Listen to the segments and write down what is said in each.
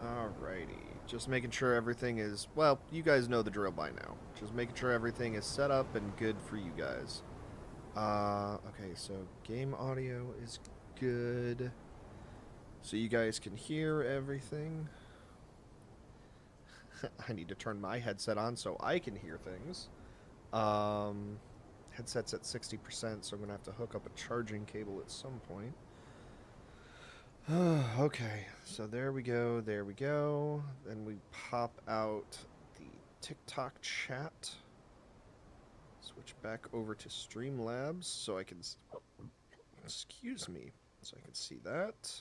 Alrighty. Just making sure everything is... Well, you guys know the drill by now. Just making sure everything is set up and good for you guys. Okay, so game audio is good. So you guys can hear everything. I need to turn my headset on so I can hear things. Headset's at 60%, so I'm going to have to hook up a charging cable at some point. Okay, so there we go, there we go. Then we pop out the TikTok chat. Switch back over to Streamlabs so I can... Excuse me. So I can see that.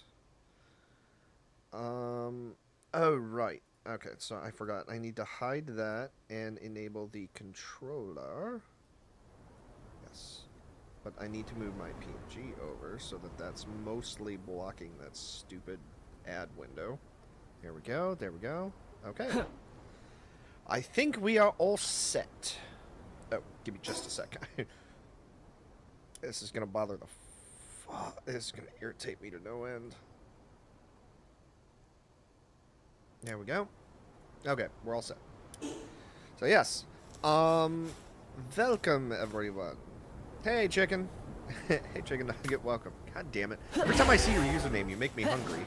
Oh, right. Okay, so I forgot. I need to hide that and enable the controller. Yes. But I need to move my PNG over so that that's mostly blocking that stupid ad window. There we go, there we go. Okay. I think we are all set. Oh, give me just a second. This is going to bother the fuck. This is going to irritate me to no end. There we go. Okay, we're all set. So yes. Welcome everyone. Hey chicken. Hey chicken nugget, welcome. God damn it. Every time I see your username you make me hungry.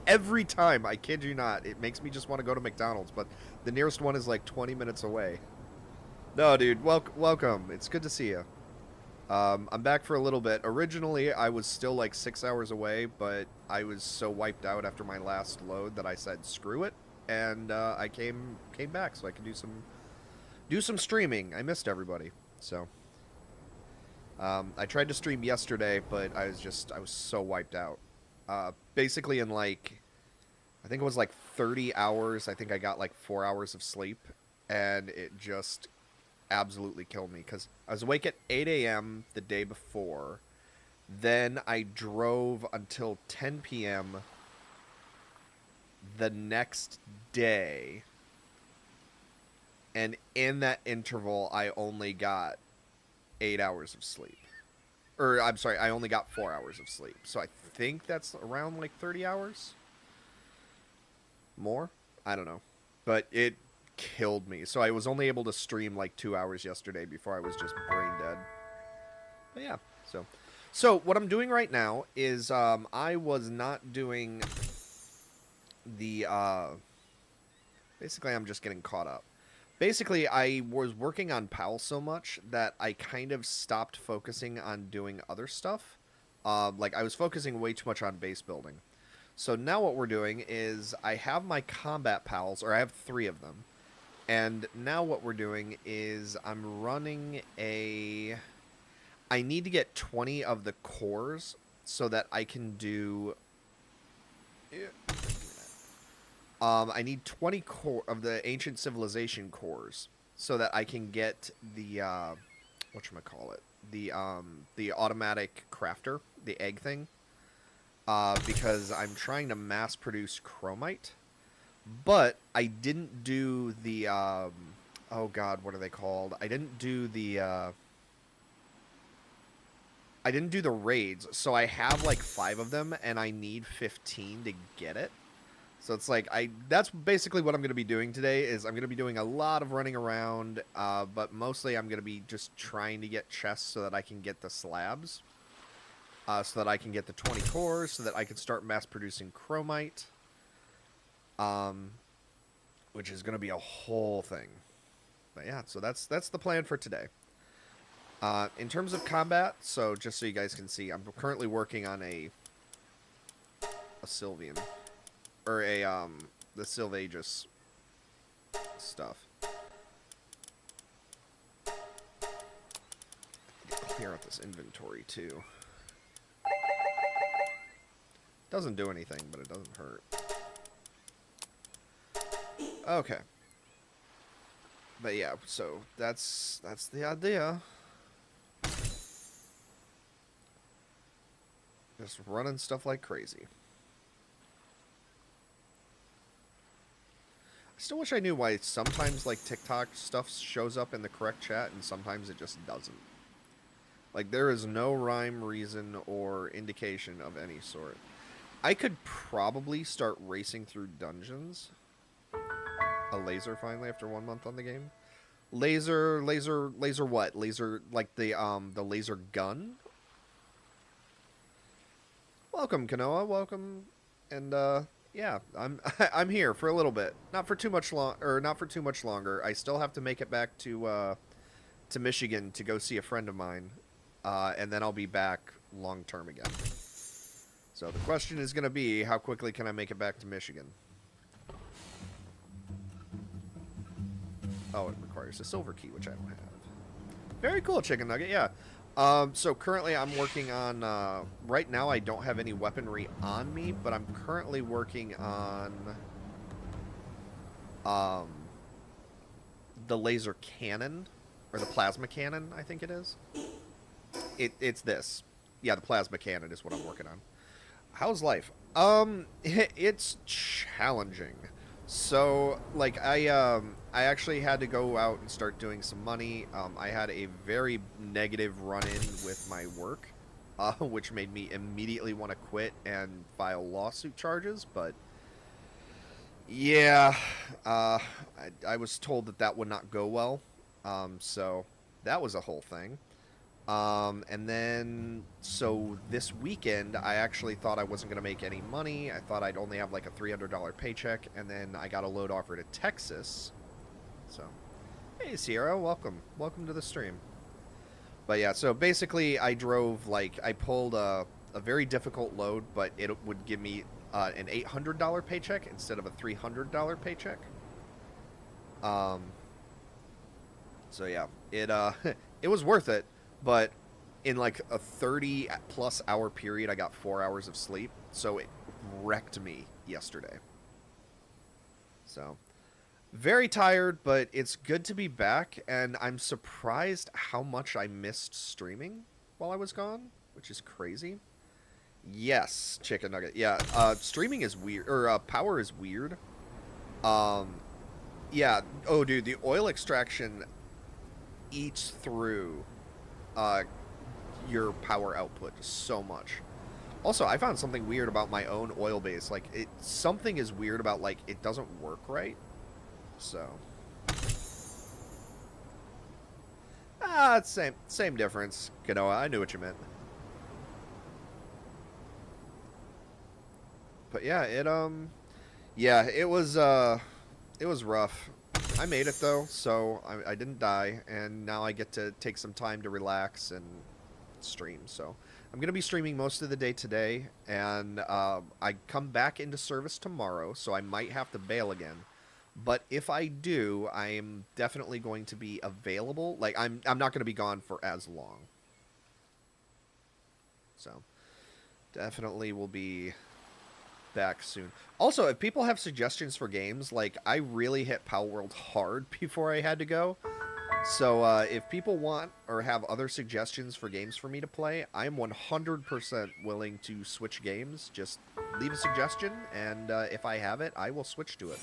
Every time, I kid you not. It makes me just want to go to McDonald's, but the nearest one is like 20 minutes away. No, dude, welcome. It's good to see you. I'm back for a little bit. Originally, I was still like 6 hours away, but I was so wiped out after my last load that I said screw it, and I came back so I could do some streaming. I missed everybody, so I tried to stream yesterday, but I was so wiped out. Basically, in like I think it was like 30 hours. I think I got like 4 hours of sleep, and it just absolutely killed me because I was awake at 8 a.m. the day before. Then I drove until 10 p.m. the next day. And in that interval, I only got 8 hours of sleep. Or, I'm sorry, I only got 4 hours of sleep. So I think that's around like 30 hours. More? I don't know. But it killed me. So I was only able to stream like 2 hours yesterday before I was just brain dead. But yeah, so what I'm doing right now is I was not doing the basically I'm just getting caught up. Basically I was working on PAL so much that I kind of stopped focusing on doing other stuff. Like I was focusing way too much on base building. So now what we're doing is I have my combat pals, or I have 3 of them. And now what we're doing is I'm running a... I need to get 20 of the cores so that I can do... I need 20 core of the Ancient Civilization cores so that I can get the... whatchamacallit? The automatic crafter, the egg thing. Because I'm trying to mass produce chromite. But I didn't do the, oh god, what are they called? I didn't do the raids, so I have like 5 of them, and I need 15 to get it. So it's like, that's basically what I'm going to be doing today, is I'm going to be doing a lot of running around, but mostly I'm going to be just trying to get chests so that I can get the slabs, so that I can get the 20 cores, so that I can start mass producing chromite. Which is going to be a whole thing. But yeah, so that's the plan for today. In terms of combat, so just so you guys can see, I'm currently working on a Sylvian, or the Sylvagus stuff. Clear out this inventory too. Doesn't do anything, but it doesn't hurt. Okay. But yeah, so that's the idea. Just running stuff like crazy. I still wish I knew why sometimes like TikTok stuff shows up in the correct chat and sometimes it just doesn't. Like, there is no rhyme, reason, or indication of any sort. I could probably start racing through dungeons. A laser finally after 1 month on the game. Laser what? Laser, like the laser gun? Welcome, Kanoa. Welcome. And, yeah, I'm here for a little bit. Not for too much longer. I still have to make it back to Michigan to go see a friend of mine. And then I'll be back long term again. So the question is going to be, how quickly can I make it back to Michigan? Oh, it requires a silver key, which I don't have. Very cool, Chicken Nugget, yeah. So currently I'm working on, right now I don't have any weaponry on me, but I'm currently working on, the laser cannon, or the plasma cannon, I think it is. It's this. Yeah, the plasma cannon is what I'm working on. How's life? It's challenging. So, like, I actually had to go out and start doing some money. I had a very negative run-in with my work, which made me immediately want to quit and file lawsuit charges, but yeah, I was told that that would not go well, so that was a whole thing. And then, so this weekend, I actually thought I wasn't going to make any money. I thought I'd only have like a $300 paycheck, and then I got a load offer to Texas. So, hey, Sierra, welcome. Welcome to the stream. But yeah, so basically I drove, like, I pulled a very difficult load, but it would give me an $800 paycheck instead of a $300 paycheck. So yeah, it was worth it. But in like a 30-plus hour period, I got 4 hours of sleep. So it wrecked me yesterday. So, very tired, but it's good to be back. And I'm surprised how much I missed streaming while I was gone, which is crazy. Yes, Chicken Nugget. Yeah, streaming is weird. Or power is weird. Yeah. Oh, dude, the oil extraction eats through your power output so much. Also, I found something weird about my own oil base. Like, something is weird about, like, it doesn't work right. So. It's same difference. Kanoa, I knew what you meant. But yeah, it was rough. I made it though, so I didn't die, and now I get to take some time to relax and stream. So I'm going to be streaming most of the day today, and I come back into service tomorrow, so I might have to bail again. But if I do, I am definitely going to be available. Like, I'm not going to be gone for as long. So definitely will be back soon. Also, if people have suggestions for games, like, I really hit Palworld hard before I had to go. So, if people want or have other suggestions for games for me to play, I'm 100% willing to switch games. Just leave a suggestion, and if I have it, I will switch to it.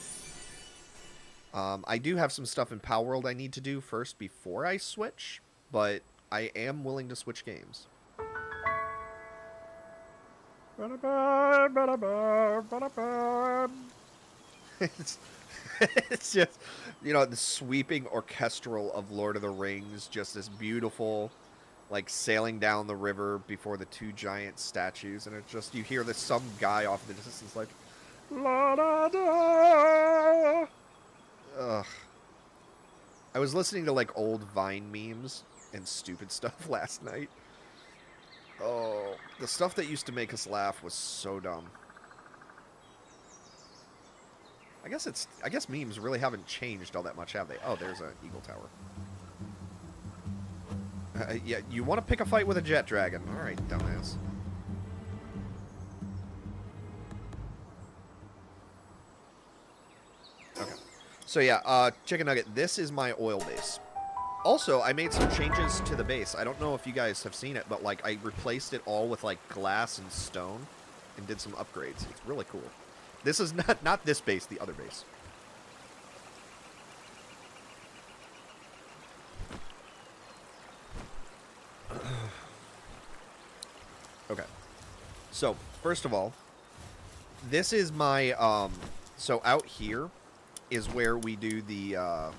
I do have some stuff in Palworld I need to do first before I switch, but I am willing to switch games. It's just, you know, the sweeping orchestral of Lord of the Rings, just this beautiful, like, sailing down the river before the two giant statues, and it's just, you hear this some guy off in the distance like, la da da. Ugh. I was listening to, like, old Vine memes and stupid stuff last night. Oh, the stuff that used to make us laugh was so dumb. I guess memes really haven't changed all that much, have they? Oh, there's an Eagle Tower. Yeah, you want to pick a fight with a jet dragon. Alright, dumbass. Okay. So yeah, Chicken Nugget, this is my oil base. Also, I made some changes to the base. I don't know if you guys have seen it, but, like, I replaced it all with, like, glass and stone and did some upgrades. It's really cool. This is not this base, the other base. Okay. So, first of all, this is my, so out here is where we do the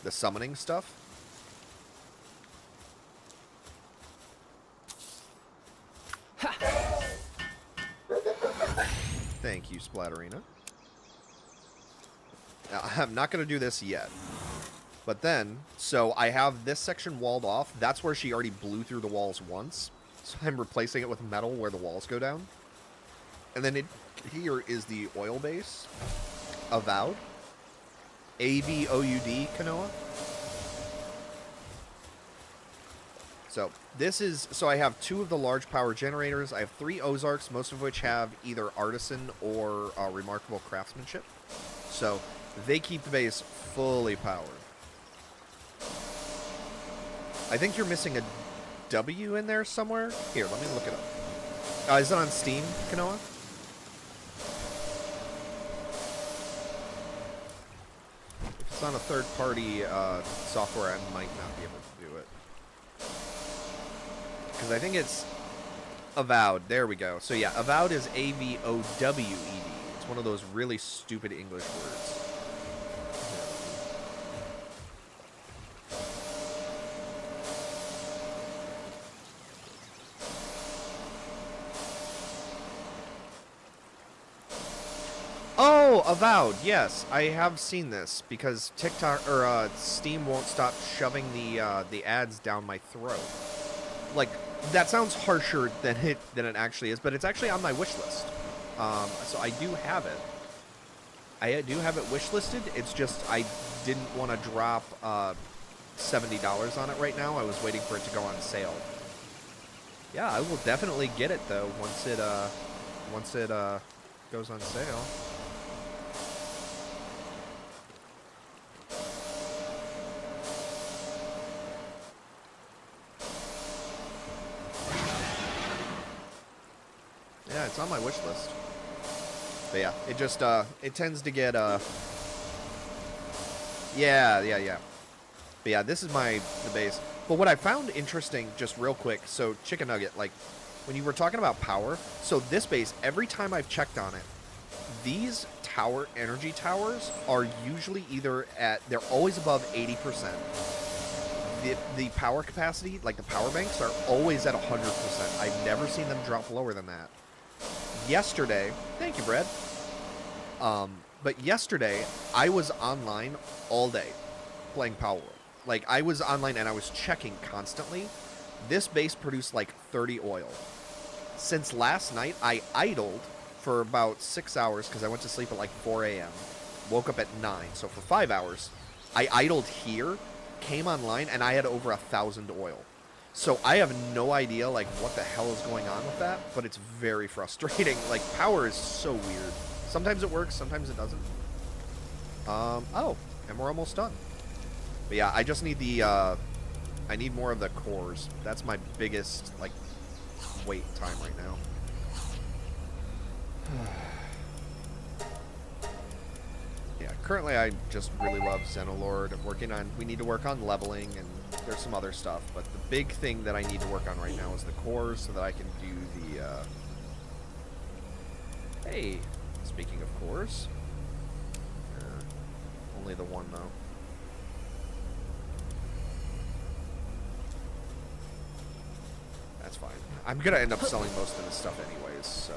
summoning stuff. Thank you, Splatterina. Now, I'm not going to do this yet. But then, so I have this section walled off. That's where she already blew through the walls once. So I'm replacing it with metal where the walls go down. And then here is the oil base. Avowed. A-V-O-U-D, Kanoa. So this is, so I have 2 of the large power generators. I have 3 Ozarks, most of which have either artisan or remarkable craftsmanship. So they keep the base fully powered. I think you're missing a W in there somewhere. Here, let me look it up. Is it on Steam, Kanoa? If it's on a third-party software, I might not be able to do it. Because I think it's Avowed. There we go. So yeah, Avowed is A-V-O-W-E-D. It's one of those really stupid English words. Oh, Avowed. Yes, I have seen this because TikTok or Steam won't stop shoving the ads down my throat. Like, that sounds harsher than it actually is, but it's actually on my wish list. So I do have it. I do have it wish listed. It's just I didn't want to drop $70 on it right now. I was waiting for it to go on sale. Yeah, I will definitely get it though once it goes on sale. Yeah, it's on my wish list. But yeah, it just, it tends to get, yeah. But yeah, this is the base. But what I found interesting, just real quick, so Chicken Nugget, like, when you were talking about power, so this base, every time I've checked on it, these energy towers are usually they're always above 80%. The power capacity, like the power banks, are always at 100%. I've never seen them drop lower than that. Yesterday, thank you, Brad. But yesterday, I was online all day playing Palworld. Like, I was online and I was checking constantly. This base produced like 30 oil. Since last night, I idled for about 6 hours because I went to sleep at like 4 a.m. Woke up at 9. So for 5 hours, I idled here, came online, and I had over 1,000 oil. So I have no idea, like, what the hell is going on with that, but it's very frustrating. Like, power is so weird. Sometimes it works, sometimes it doesn't. Oh, and we're almost done. But yeah, I just need I need more of the cores. That's my biggest, like, wait time right now. Yeah, currently I just really love Xenolord. We need to work on leveling, and there's some other stuff, but the big thing that I need to work on right now is the cores so that I can do the, Hey, speaking of cores. Only the one, though. That's fine. I'm gonna end up selling most of this stuff anyways, so...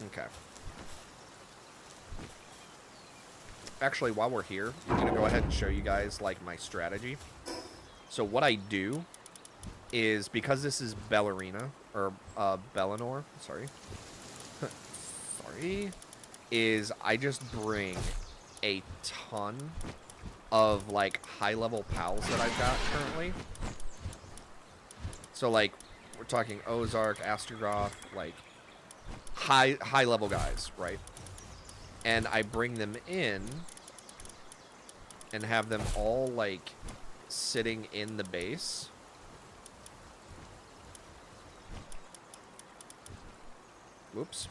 Okay. Actually, while we're here, I'm going to go ahead and show you guys, like, my strategy. So what I do is, because this is Ballerina, or, Bellinor, sorry. Sorry. Is I just bring a ton of, like, high-level pals that I've got currently. So, like, we're talking Ozark, Astrogoth, like, high-level guys, right? And I bring them in and have them all, like, sitting in the base. Whoops.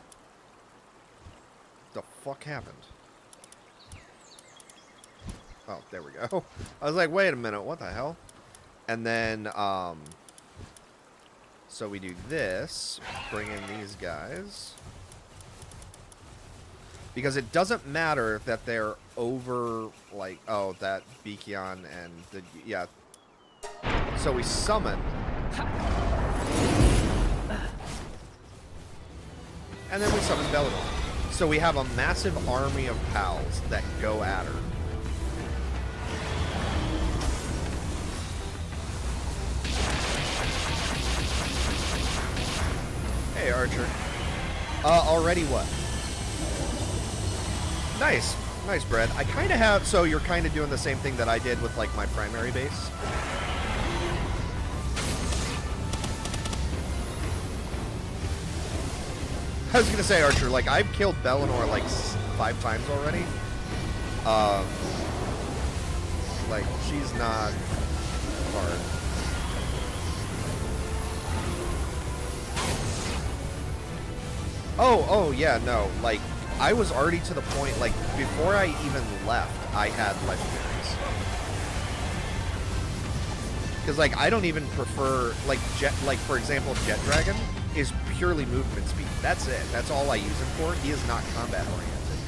The fuck happened? Oh, there we go. I was like, wait a minute, what the hell? And then, so we do this, bring in these guys. Because it doesn't matter that they're over, like, oh, that Beakion and the, yeah. So we summon. And then we summon Bellador. So we have a massive army of pals that go at her. Hey, Archer. Already what? Nice. Nice, Brad. I kind of have... So you're kind of doing the same thing that I did with, like, my primary base. I was going to say, Archer, like, I've killed Bellinor, like, 5 times already. Like, she's not hard. Oh, yeah, no. Like, I was already to the point, like, before I even left, I had legendaries. Because, like, I don't even prefer, like, for example, Jet Dragon is purely movement speed. That's it. That's all I use him for. He is not combat oriented.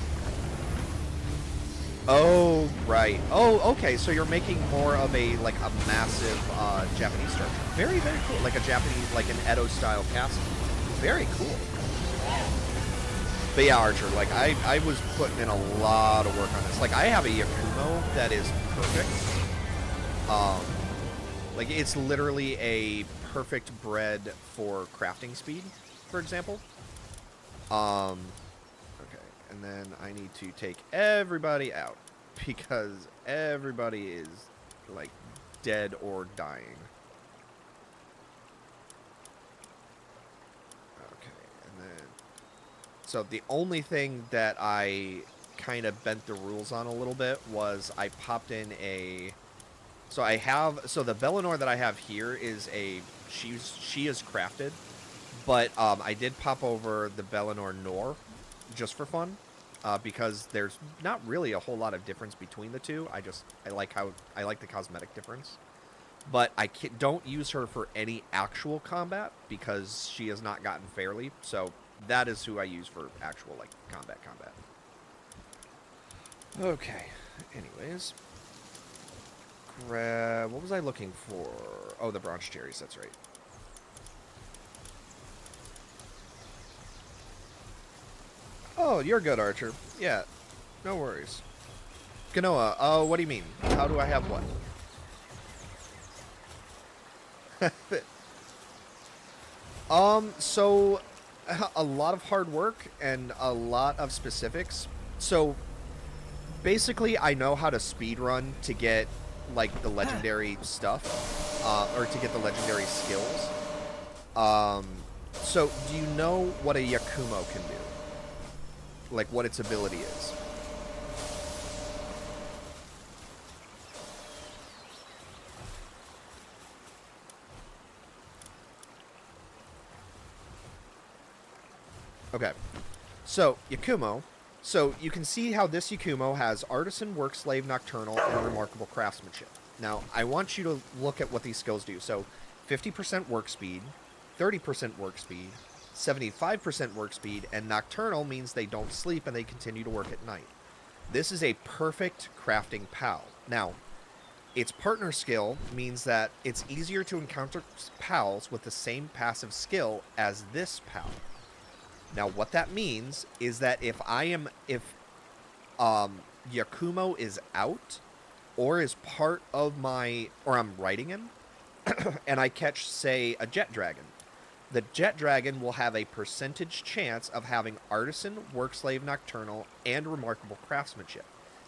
Oh, right. Oh, okay. So you're making more of a, like, a massive Japanese structure. Very, very cool. Like a Japanese, like an Edo-style castle. Very cool. But yeah, Archer, like, I was putting in a lot of work on this. Like, I have a Yakumo that is perfect. Like, it's literally a perfect bread for crafting speed, for example. Okay, and then I need to take everybody out because everybody is, like, dead or dying. Okay, and then... So the only thing that I kind of bent the rules on a little bit was I popped in a... So I have... So the Bellinor that I have here is a... She is crafted. But I did pop over the Bellinor Nor just for fun. Because there's not really a whole lot of difference between the two. I like the cosmetic difference. But I don't use her for any actual combat because she has not gotten fairly. So that is who I use for actual, like, combat. Okay. Anyways. What was I looking for? Oh, the bronze cherries. That's right. Oh, you're good, Archer. Yeah. No worries. Kanoa, what do you mean? How do I have what? So a lot of hard work and a lot of specifics. So basically I know how to speedrun to get, like, the legendary stuff, or to get the legendary skills. So do you know what a Yakumo can do? Like, what its ability is? Okay, so Yakumo. So you can see how this Yakumo has Artisan, Work Slave, Nocturnal, and Remarkable Craftsmanship. Now, I want you to look at what these skills do. So 50% work speed, 30% work speed, 75% work speed, and Nocturnal means they don't sleep and they continue to work at night. This is a perfect crafting pal. Now, its partner skill means that it's easier to encounter pals with the same passive skill as this pal. Now, what that means is that if Yakumo is out, or is part of my, or I'm riding him, and I catch, say, a Jet Dragon, the Jet Dragon will have a percentage chance of having Artisan, Work Slave, Nocturnal, and Remarkable Craftsmanship.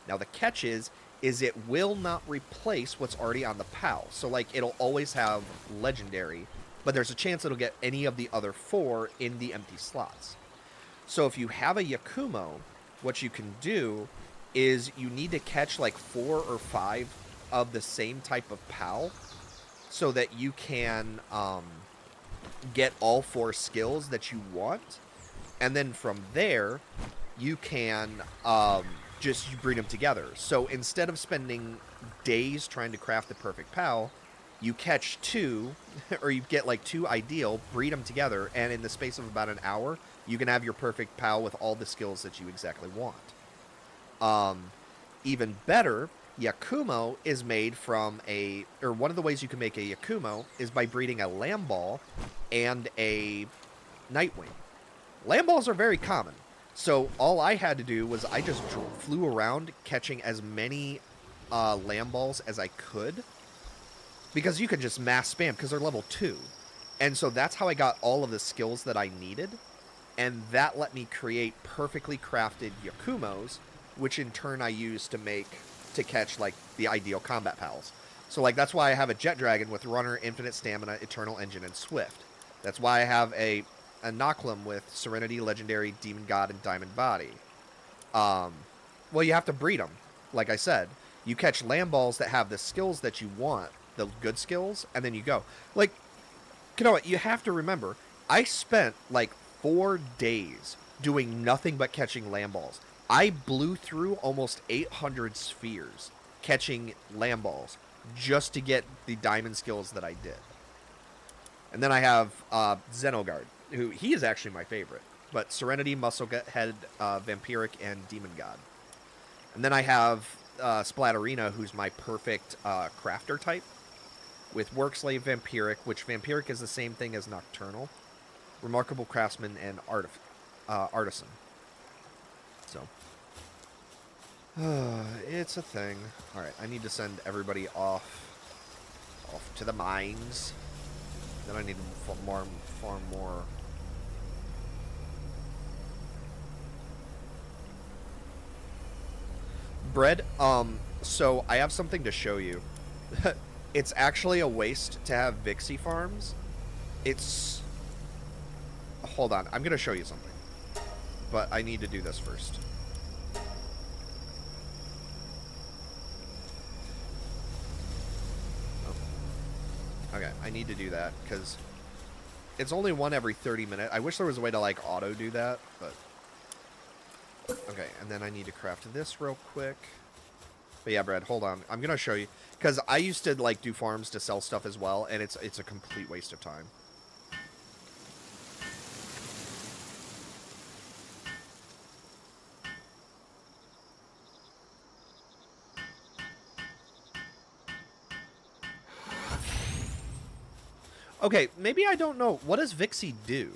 Now, the catch is it will not replace what's already on the PAL. So, like, it'll always have Legendary, but there's a chance it'll get any of the other 4 in the empty slots. So if you have a Yakumo, what you can do is you need to catch, like, 4 or 5 of the same type of PAL so that you can get all 4 skills that you want. And then from there, you can just you breed them together. So instead of spending days trying to craft the perfect POW, you catch two, or you get like two ideal, breed them together, and in the space of about an hour, you can have your perfect POW with all the skills that you exactly want. Even better, Yakumo is made from one of the ways you can make a Yakumo is by breeding a Lamball and a Nightwing. Lamballs are very common. So all I had to do was I just flew around catching as many Lamballs as I could. Because you can just mass spam because they're level 2. And so that's how I got all of the skills that I needed. And that let me create perfectly crafted Yakumos, which in turn I used to catch like the ideal combat pals. So like that's why I have a Jet Dragon with Runner, Infinite Stamina, Eternal Engine, and Swift. That's why I have a Noclum with Serenity, Legendary, Demon God, and Diamond Body. Well, you have to breed them. Like I said, you catch Lamballs that have the skills that you want, the good skills, and then you go. Like, you know what? You have to remember, I spent like 4 days doing nothing but catching Lamballs. I blew through almost 800 spheres catching Lamballs just to get the diamond skills that I did. And then I have Xenogard, who he is actually my favorite. But Serenity, Musclehead, Vampiric, and Demon God. And then I have Splatterina, who's my perfect crafter type. With Workslave, Vampiric, which Vampiric is the same thing as Nocturnal. Remarkable Craftsman, and Artisan. So. It's a thing. Alright, I need to send everybody off to the mines. Then I need to farm more. Bread, so I have something to show you. It's actually a waste to have Vixie farms. It's... Hold on, I'm going to show you something. But I need to do this first. Oh. Okay, I need to do that, because it's only one every 30 minutes. I wish there was a way to, like, auto do that, but... Okay, and then I need to craft this real quick. But yeah, Brad, hold on. I'm going to show you. Because I used to, like, do farms to sell stuff as well, and it's a complete waste of time. Okay, maybe I don't know. What does Vixie do?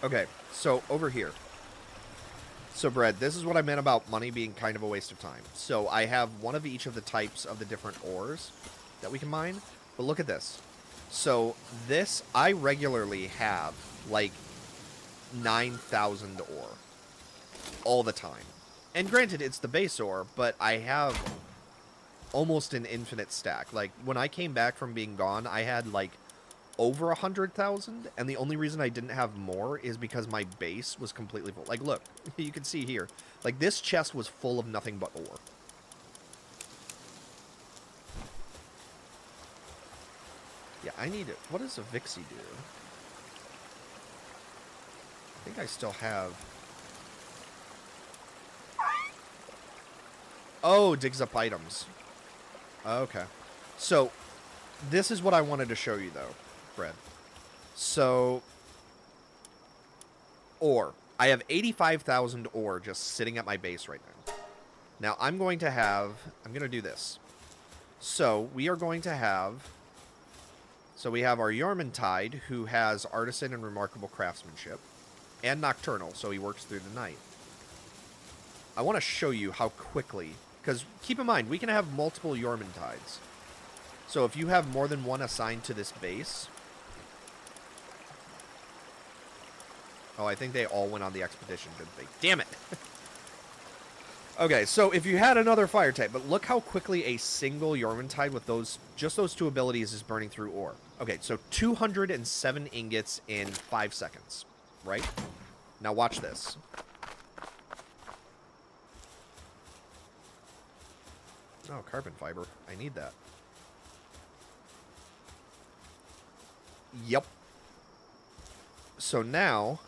Okay, so over here. So, Brad, this is what I meant about money being kind of a waste of time. So, I have one of each of the types of the different ores that we can mine. But look at this. So, this, I regularly have, like, 9,000 ore. All the time. And granted, it's the base ore, but I have almost an infinite stack. Like, when I came back from being gone, I had, like, over 100,000, and the only reason I didn't have more is because my base was completely full. Like, look, you can see here. Like, this chest was full of nothing but ore. Yeah, I need it. What does a Vixie do? I think I still have... Oh, digs up items. Okay. So, this is what I wanted to show you, though. Bread. So, ore. I have 85,000 ore just sitting at my base right now. Now, I'm going to do this. So, we are going to have... So, we have our Yormantide, who has Artisan and Remarkable Craftsmanship. And Nocturnal, so he works through the night. I want to show you how quickly... Because, keep in mind, we can have multiple Yormantides. So, if you have more than one assigned to this base... Oh, I think they all went on the expedition, didn't they? Damn it! Okay, so if you had another fire type, but look how quickly a single Yormantide with just those two abilities is burning through ore. Okay, so 207 ingots in 5 seconds, right? Now watch this. Oh, carbon fiber. I need that. Yep. So now,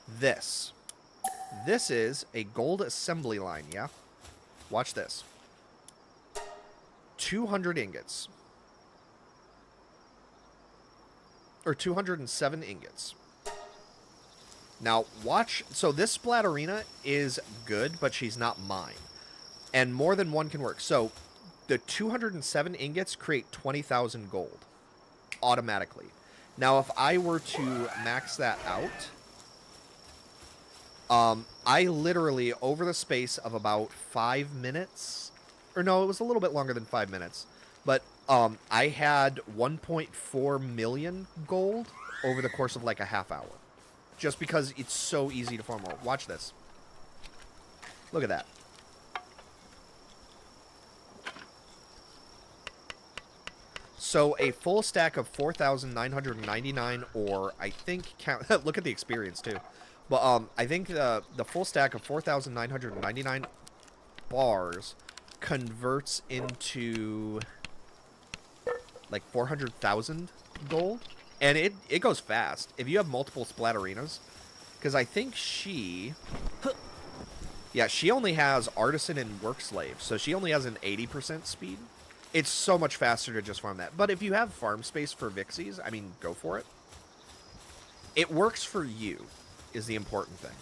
this. This is a gold assembly line, yeah? Watch this. 200 ingots. Or 207 ingots. Now, watch. So this Splatterina is good, but she's not mine. And more than one can work. So the 207 ingots create 20,000 gold. Automatically. Now, if I were to max that out, I literally, over the space of about 5 minutes, or no, it was a little bit longer than 5 minutes, but I had 1.4 million gold over the course of like a half hour. Just because it's so easy to farm more. Watch this. Look at that. So a full stack of 4,999 ore, I think, count. Look at the experience too. But I think the full stack of 4,999 bars converts into like 400,000 gold, and it goes fast if you have multiple Splatterinas. Because I think she, yeah, she only has artisan and work slave, so she only has an 80% speed. It's so much faster to just farm that. But if you have farm space for Vixies, I mean, go for it. It works for you, is the important thing.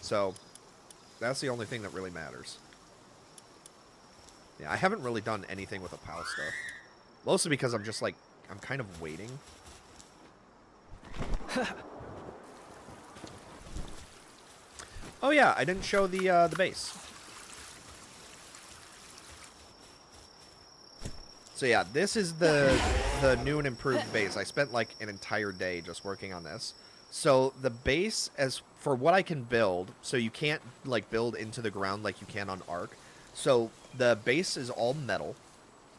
So, that's the only thing that really matters. Yeah, I haven't really done anything with the PAL stuff. Mostly because I'm just like, I'm kind of waiting. Oh yeah, I didn't show the base. So yeah, this is the new and improved base. I spent like an entire day just working on this. So the base, as for what I can build, so you can't like build into the ground like you can on Ark. So the base is all metal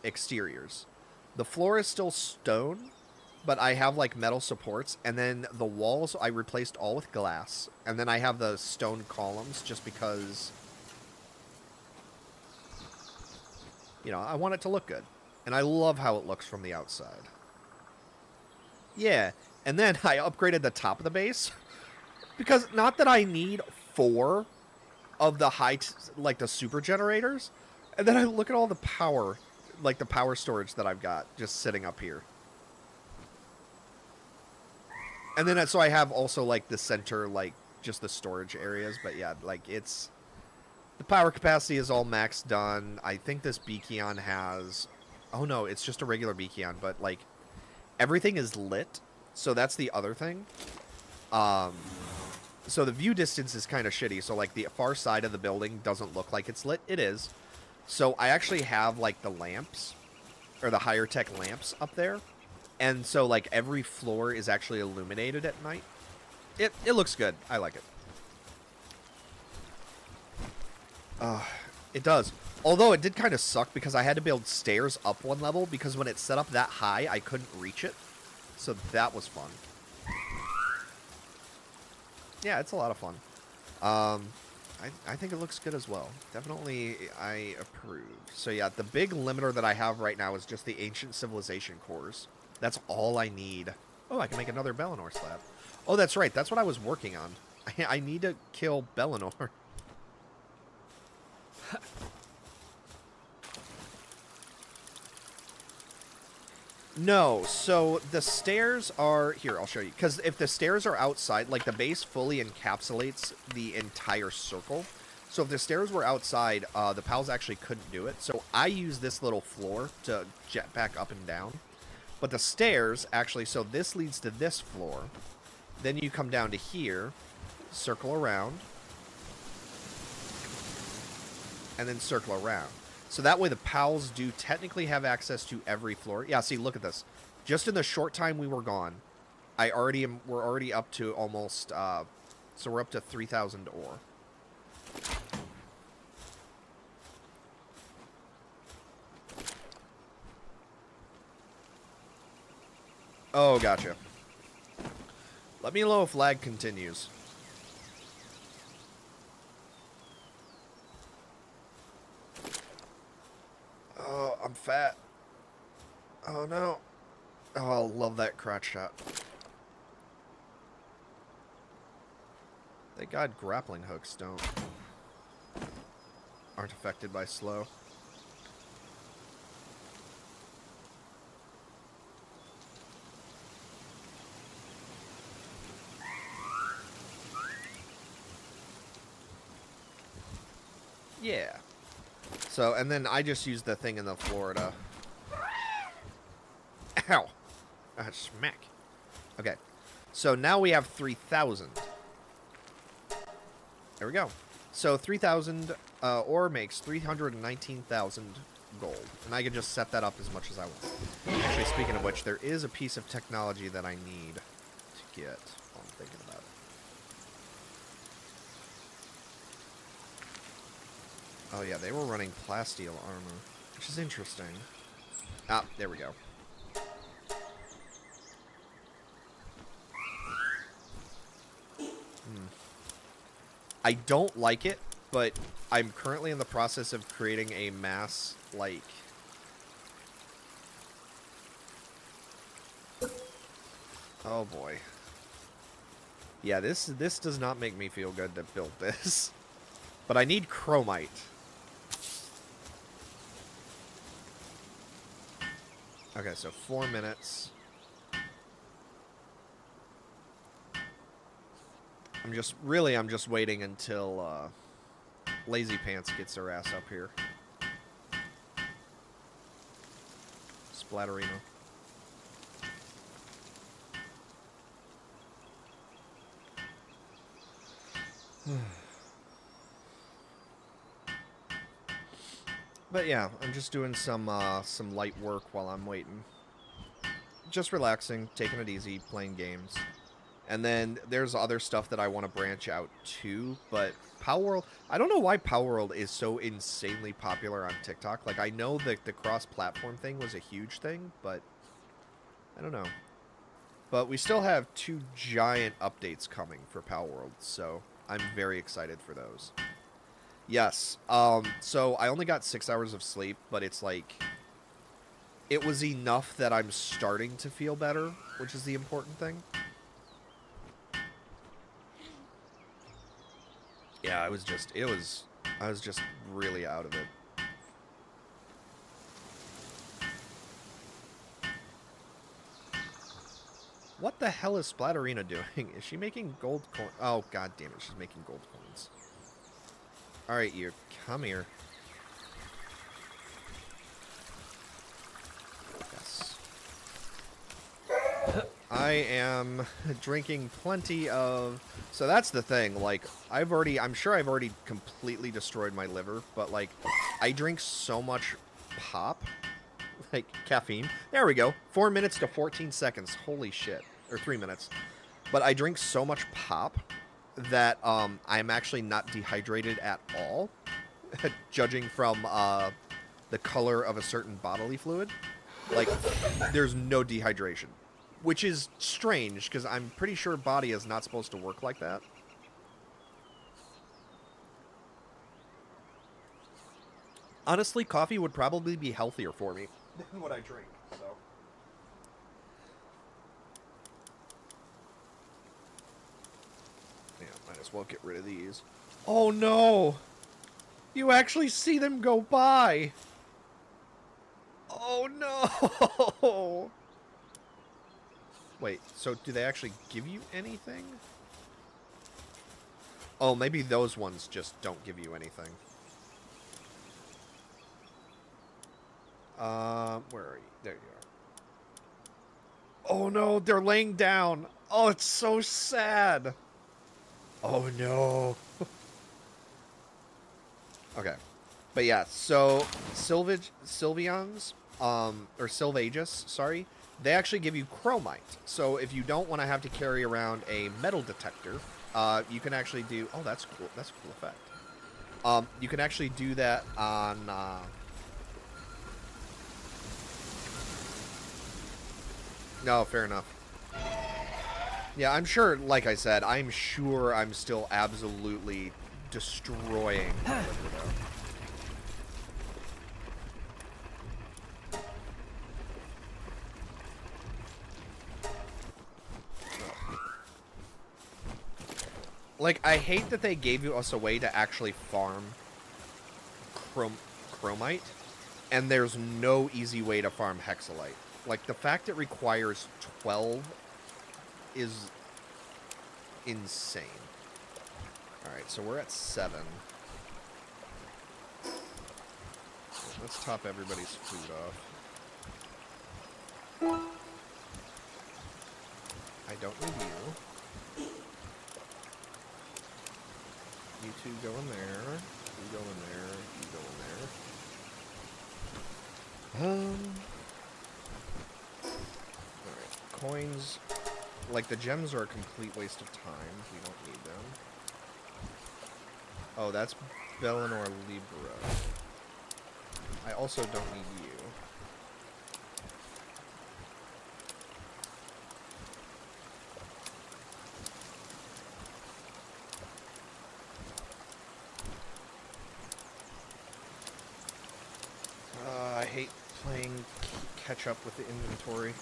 exteriors. The floor is still stone, but I have like metal supports, and then the walls I replaced all with glass, and then I have the stone columns just because, you know, I want it to look good. And I love how it looks from the outside. Yeah, and then I upgraded the top of the base. Because, not that I need 4 of the like the super generators. And then I look at all the power, like the power storage that I've got just sitting up here. And then, so I have also like the center, like just the storage areas. But yeah, like it's, the power capacity is all maxed done. I think this Beacon has, oh no, it's just a regular Beacon, but like everything is lit. So that's the other thing. So the view distance is kind of shitty. So like the far side of the building doesn't look like it's lit. It is. So I actually have like the lamps, or the higher tech lamps up there. And so like every floor is actually illuminated at night. It looks good. I like it. It does. Although it did kind of suck because I had to build stairs up one level because when it's set up that high, I couldn't reach it. So that was fun. Yeah, it's a lot of fun. I think it looks good as well. Definitely, I approve. So yeah, the big limiter that I have right now is just the ancient civilization cores. That's all I need. Oh, I can make another Bellinor slab. Oh, that's right. That's what I was working on. I need to kill Bellinor. No, so the stairs are... Here, I'll show you. Because if the stairs are outside, like the base fully encapsulates the entire circle. So if the stairs were outside, the pals actually couldn't do it. So I use this little floor to jetpack up and down. But the stairs, actually, so this leads to this floor. Then you come down to here, circle around, and then circle around. So that way the pals do technically have access to every floor. Yeah, see, look at this. Just in the short time we were gone, we're already up to almost, so we're up to 3,000 ore. Oh, gotcha. Let me know if lag continues. Oh, I'm fat. Oh, no. Oh, I love that crotch shot. Thank God grappling hooks aren't affected by slow. Yeah. So, and then I just used the thing in the Florida. Ow. Smack. Okay. So now we have 3,000. There we go. So 3,000 ore makes 319,000 gold. And I can just set that up as much as I want. Actually, speaking of which, there is a piece of technology that I need to get while I'm thinking about it. Oh yeah, they were running plasteel armor, which is interesting. Ah, there we go. I don't like it, but I'm currently in the process of creating a mass, like... Oh boy. Yeah, this does not make me feel good to build this. But I need chromite. Okay, so 4 minutes. I'm just waiting until Lazy Pants gets her ass up here. Splatterino. But yeah, I'm just doing some light work while I'm waiting. Just relaxing, taking it easy, playing games. And then there's other stuff that I want to branch out to, but Palworld, I don't know why Palworld is so insanely popular on TikTok. Like, I know that the cross-platform thing was a huge thing, but I don't know. But we still have 2 giant updates coming for Palworld, so I'm very excited for those. Yes, so I only got 6 hours of sleep, but it's like, it was enough that I'm starting to feel better, which is the important thing. Yeah, I was just really out of it. What the hell is Splatterina doing? Is she making gold coin? Oh, god damn it, she's making gold coins. Alright, you, come here. Yes. I am drinking plenty of... So that's the thing, like, I'm sure I've already completely destroyed my liver, but, like, I drink so much pop, like, caffeine. There we go. 4 minutes to 14 seconds. Holy shit. Or 3 minutes. But I drink so much pop that, I'm actually not dehydrated at all, judging from, the color of a certain bodily fluid. Like, there's no dehydration. Which is strange, because I'm pretty sure body is not supposed to work like that. Honestly, coffee would probably be healthier for me than what I drink, so... Yeah, might as well get rid of these. Oh no! You actually see them go by! Oh no! Wait, so do they actually give you anything? Oh, maybe those ones just don't give you anything. Where are you? There you are. Oh no, they're laying down. Oh, it's so sad. Oh no. Okay. But yeah, so Sylvians, or Sylvagus, sorry, they actually give you chromite. So if you don't want to have to carry around a metal detector, you can actually do... Oh, that's cool. That's a cool effect. You can actually do that on... No, fair enough. Yeah, I'm sure, like I said, I'm sure I'm still absolutely destroying Palworld, though. Like, I hate that they gave us a way to actually farm chromite, and there's no easy way to farm hexalite. Like, the fact it requires 12 is insane. Alright, so we're at 7. Let's top everybody's food off. I don't need you. You two go in there. You go in there. You go in there. Alright. Coins. Like, the gems are a complete waste of time. We don't need them. Oh, that's Bellinor Libra. I also don't need you. I hate playing catch up with the inventory.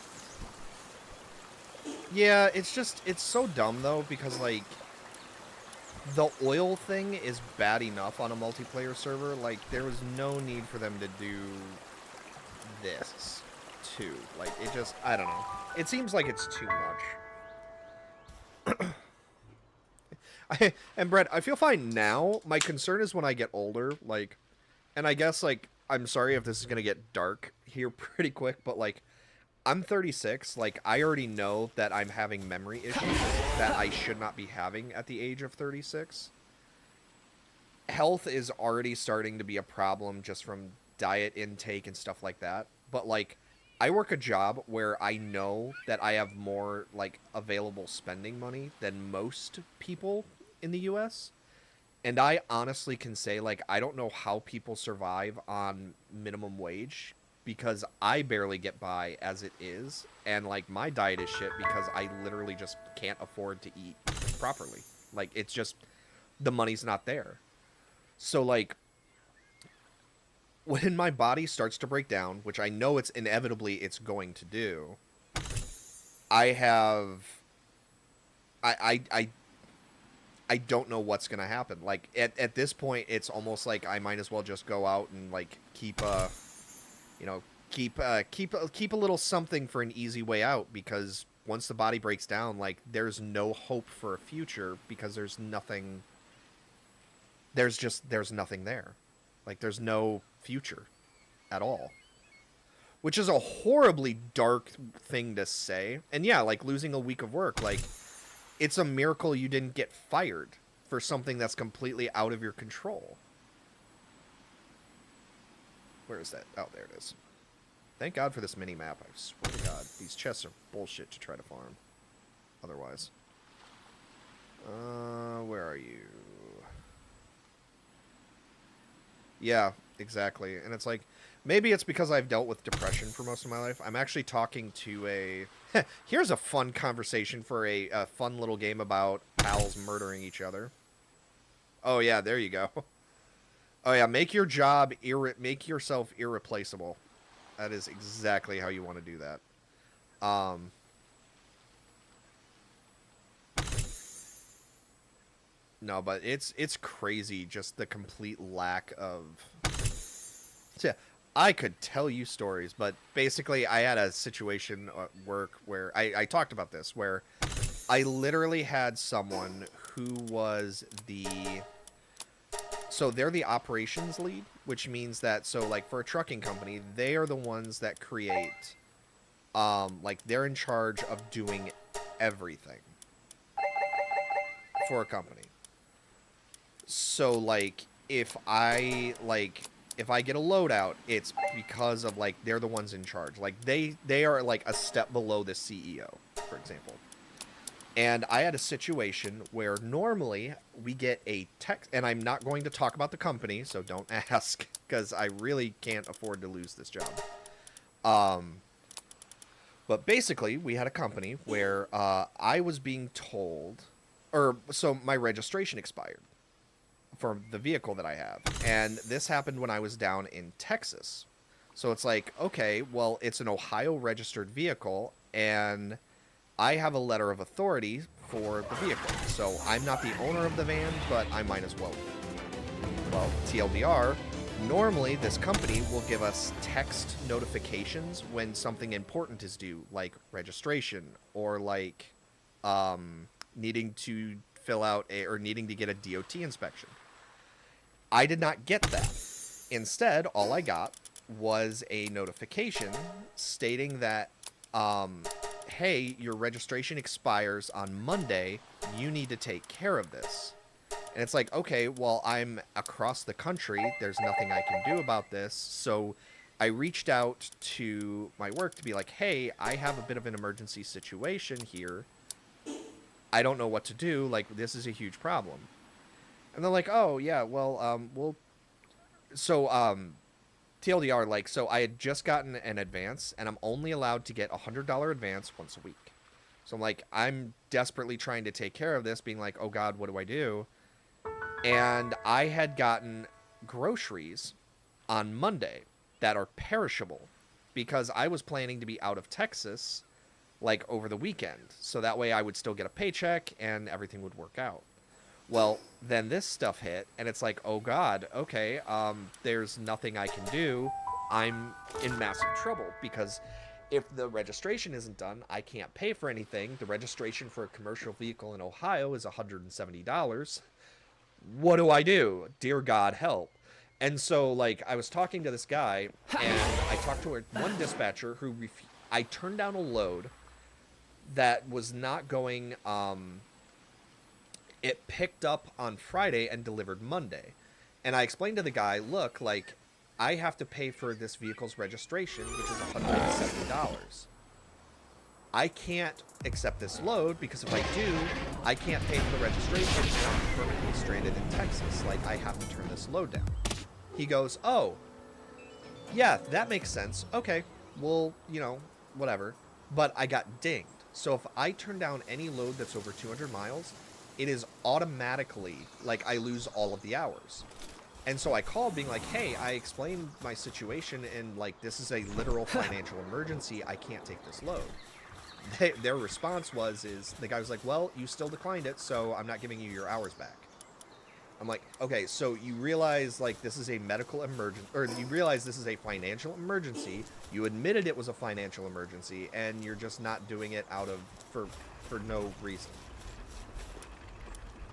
Yeah, it's just, it's so dumb though, because like, the oil thing is bad enough on a multiplayer server. Like, there was no need for them to do this too. Like, it just, I don't know. It seems like it's too much. And Brett, I feel fine now. My concern is when I get older, like, and I guess, like, I'm sorry if this is gonna get dark here pretty quick, but like, I'm 36, like, I already know that I'm having memory issues that I should not be having at the age of 36. Health is already starting to be a problem just from diet intake and stuff like that. But, like, I work a job where I know that I have more, like, available spending money than most people in the US. And I honestly can say, like, I don't know how people survive on minimum wage, because I barely get by as it is, and like my diet is shit because I literally just can't afford to eat properly. Like, it's just, the money's not there. So like, when my body starts to break down, which I know it's inevitably it's going to do, I don't know what's gonna happen. Like, at this point, it's almost like I might as well just go out and like keep you know, keep a little something for an easy way out, because once the body breaks down, like, there's no hope for a future, because there's nothing there. Like, there's no future at all. Which is a horribly dark thing to say. And yeah, like, losing a week of work, like, it's a miracle you didn't get fired for something that's completely out of your control. Where is that? Oh, there it is. Thank God for this mini-map. I swear to God, these chests are bullshit to try to farm. Otherwise. Where are you? Yeah, exactly. And it's like, maybe it's because I've dealt with depression for most of my life. I'm actually talking to a... Here's a fun conversation for a fun little game about pals murdering each other. Oh, yeah, there you go. Oh yeah, make your job make yourself irreplaceable. That is exactly how you want to do that. No, but it's crazy, just the complete lack of. Yeah, I could tell you stories, but basically I had a situation at work where I talked about this, where I literally had someone who was the... So they're the operations lead, which means that, so like for a trucking company, they are the ones that create, like they're in charge of doing everything for a company. So like if I get a loadout, it's because of like they're the ones in charge. Like they are like a step below the CEO, for example. And I had a situation where normally we get a text, and I'm not going to talk about the company, so don't ask, because I really can't afford to lose this job. But basically, we had a company where I was being told, or so my registration expired for the vehicle that I have. And this happened when I was down in Texas. So it's like, okay, well, it's an Ohio registered vehicle, and I have a letter of authority for the vehicle. So I'm not the owner of the van, but I might as well be. Well, TLDR, normally this company will give us text notifications when something important is due, like registration or like needing to fill out or needing to get a DOT inspection. I did not get that. Instead, all I got was a notification stating that, hey, your registration expires on Monday. You need to take care of this. And it's like, okay, well, I'm across the country. There's nothing I can do about this. So I reached out to my work to be like, hey, I have a bit of an emergency situation here. I don't know what to do. Like, this is a huge problem. And they're like, oh, yeah, well, TLDR, like, so I had just gotten an advance, and I'm only allowed to get a $100 advance once a week. So I'm like, I'm desperately trying to take care of this, being like, oh, God, what do I do? And I had gotten groceries on Monday that are perishable because I was planning to be out of Texas, like, over the weekend. So that way I would still get a paycheck, and everything would work out. Well, then this stuff hit, and it's like, oh God, okay, there's nothing I can do. I'm in massive trouble, because if the registration isn't done, I can't pay for anything. The registration for a commercial vehicle in Ohio is $170. What do I do? Dear God, help. And so, like, I was talking to this guy, and I talked to one dispatcher who I turned down a load that was not going, it picked up on Friday and delivered Monday. And I explained to the guy, look, like, I have to pay for this vehicle's registration, which is $170. I can't accept this load because if I do, I can't pay for the registration and I'm permanently stranded in Texas. Like, I have to turn this load down. He goes, oh, yeah, that makes sense. Okay, well, you know, whatever. But I got dinged. So if I turn down any load that's over 200 miles, it is automatically, like, I lose all of the hours. And so I called being like, hey, I explained my situation and, like, this is a literal financial emergency. I can't take this load. Their response is the guy was like, well, you still declined it, so I'm not giving you your hours back. I'm like, okay, so you realize, like, this is a medical emergency, or you realize this is a financial emergency. You admitted it was a financial emergency, and you're just not doing it out of, for no reason.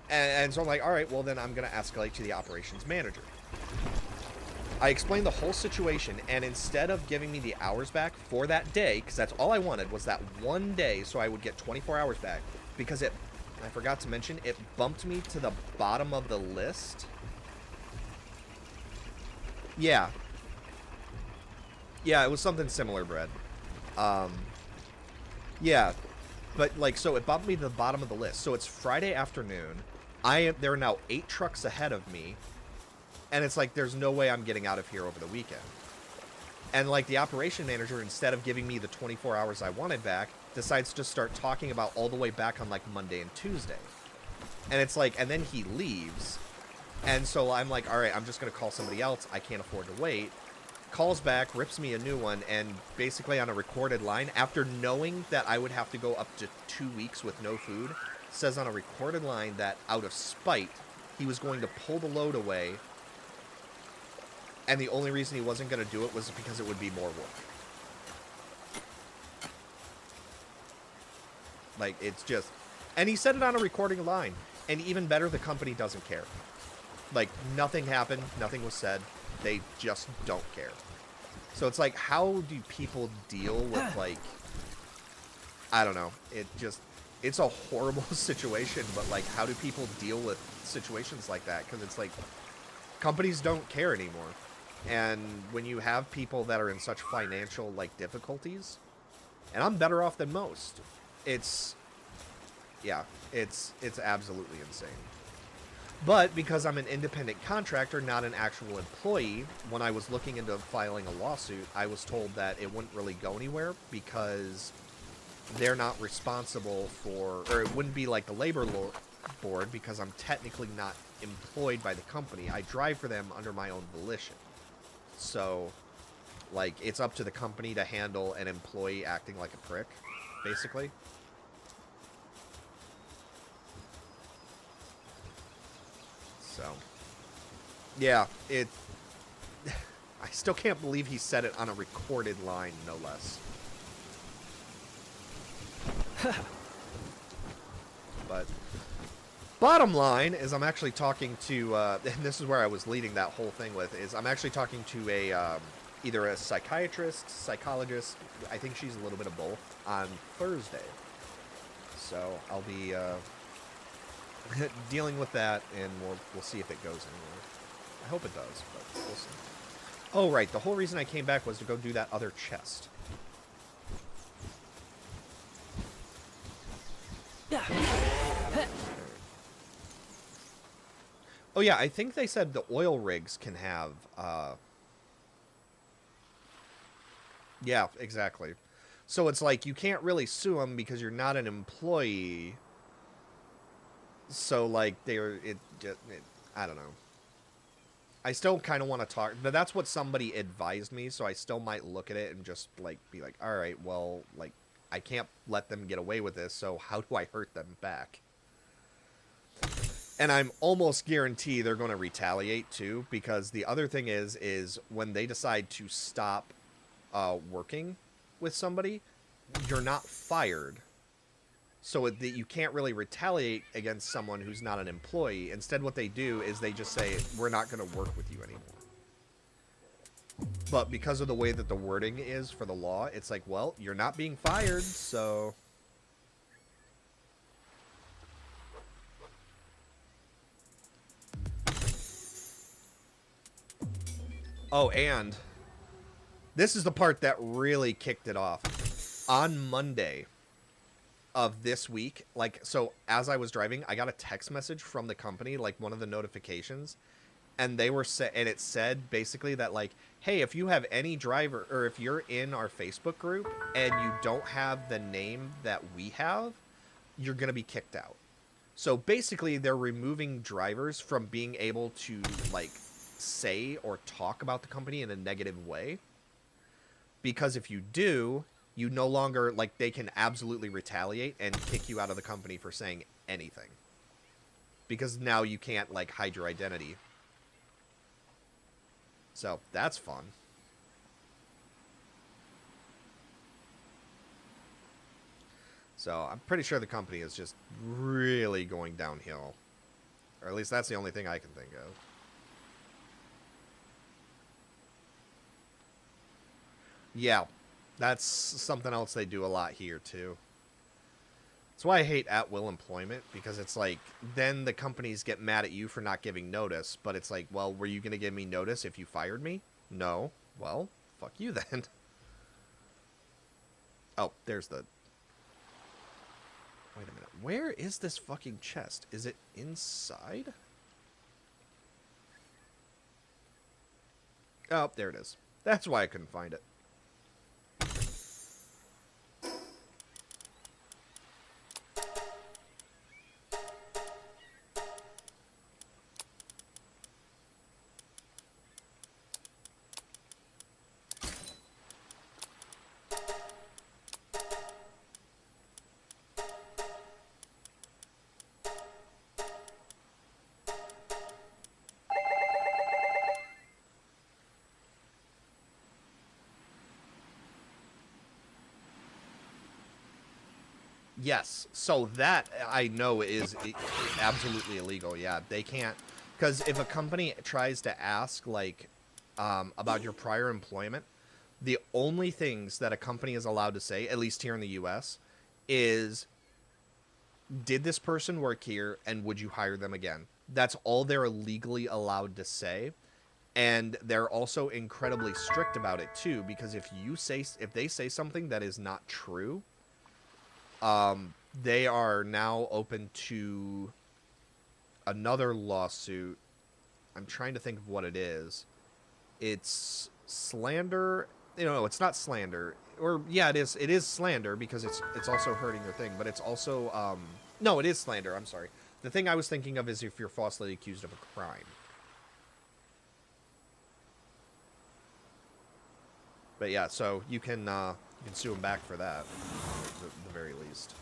And so I'm like, all right, well, then I'm going to escalate to the operations manager. I explained the whole situation, and instead of giving me the hours back for that day, because that's all I wanted was that one day so I would get 24 hours back, because I forgot to mention, it bumped me to the bottom of the list. Yeah. Yeah, it was something similar, Brad. Yeah. But, like, so it bumped me to the bottom of the list. So it's Friday afternoon. There are now 8 trucks ahead of me. And it's like, there's no way I'm getting out of here over the weekend. And, like, the operation manager, instead of giving me the 24 hours I wanted back, decides to start talking about all the way back on, like, Monday and Tuesday. And it's like, and then he leaves. And so I'm like, all right, I'm just going to call somebody else. I can't afford to wait. Calls back, rips me a new one, and basically on a recorded line, after knowing that I would have to go up to 2 weeks with no food, says on a recorded line that out of spite, he was going to pull the load away, and the only reason he wasn't going to do it was because it would be more work. Like, it's just... And he said it on a recording line. And even better, the company doesn't care. Like, nothing happened, nothing was said. They just don't care. So it's like, how do people deal with, like... I don't know. It's a horrible situation, but, like, how do people deal with situations like that? Because it's like, companies don't care anymore. And when you have people that are in such financial, like, difficulties, and I'm better off than most, it's absolutely insane. But because I'm an independent contractor, not an actual employee, when I was looking into filing a lawsuit, I was told that it wouldn't really go anywhere because they're not responsible for, or it wouldn't be like the board because I'm technically not employed by the company. I drive for them under my own volition. So, like, it's up to the company to handle an employee acting like a prick, basically. So, yeah, it... I still can't believe he said it on a recorded line, no less. But bottom line is I'm actually talking to, and this is where I was leading that whole thing with, is I'm actually talking to a, either a psychiatrist, psychologist, I think she's a little bit of both, on Thursday. So I'll be dealing with that, and we'll see if it goes anywhere. I hope it does, but we'll see. Oh, right, the whole reason I came back was to go do that other chest. Oh yeah, I think they said the oil rigs can have, yeah, exactly. So it's like, you can't really sue them because you're not an employee. So, like, I don't know. I still kind of want to talk, but that's what somebody advised me, so I still might look at it and just, like, be like, alright, well, like, I can't let them get away with this, so how do I hurt them back? And I'm almost guaranteed they're going to retaliate, too, because the other thing is when they decide to stop working with somebody, you're not fired. So you can't really retaliate against someone who's not an employee. Instead, what they do is they just say, we're not going to work with you anymore. But because of the way that the wording is for the law, it's like, well, you're not being fired, so... Oh, and this is the part that really kicked it off. On Monday of this week, like, so as I was driving, I got a text message from the company, like one of the notifications, and they were and it said basically that, like, hey, if you have any driver, or if you're in our Facebook group and you don't have the name that we have, you're gonna be kicked out. So basically, they're removing drivers from being able to, like, say or talk about the company in a negative way. Because if you do, you no longer, like, they can absolutely retaliate and kick you out of the company for saying anything. Because now you can't, like, hide your identity. So, that's fun. So, I'm pretty sure the company is just really going downhill. Or at least that's the only thing I can think of. Yeah, that's something else they do a lot here, too. That's why I hate at-will employment, because it's like, then the companies get mad at you for not giving notice, but it's like, well, were you going to give me notice if you fired me? No. Well, fuck you then. Oh, there's the... Wait a minute. Where is this fucking chest? Is it inside? Oh, there it is. That's why I couldn't find it. Yes, so that I know is absolutely illegal. Yeah, they can't, because if a company tries to ask, like, about your prior employment, the only things that a company is allowed to say, at least here in the U.S., is, did this person work here and would you hire them again? That's all they're legally allowed to say. And they're also incredibly strict about it too, because if they say something that is not true, they are now open to another lawsuit. I'm trying to think of what it is. It's slander you know, it's not slander. Or yeah, it is slander because it's also hurting your thing, but it's also no, it is slander, I'm sorry. The thing I was thinking of is if you're falsely accused of a crime. But yeah, so you can sue him back for that, at the very least.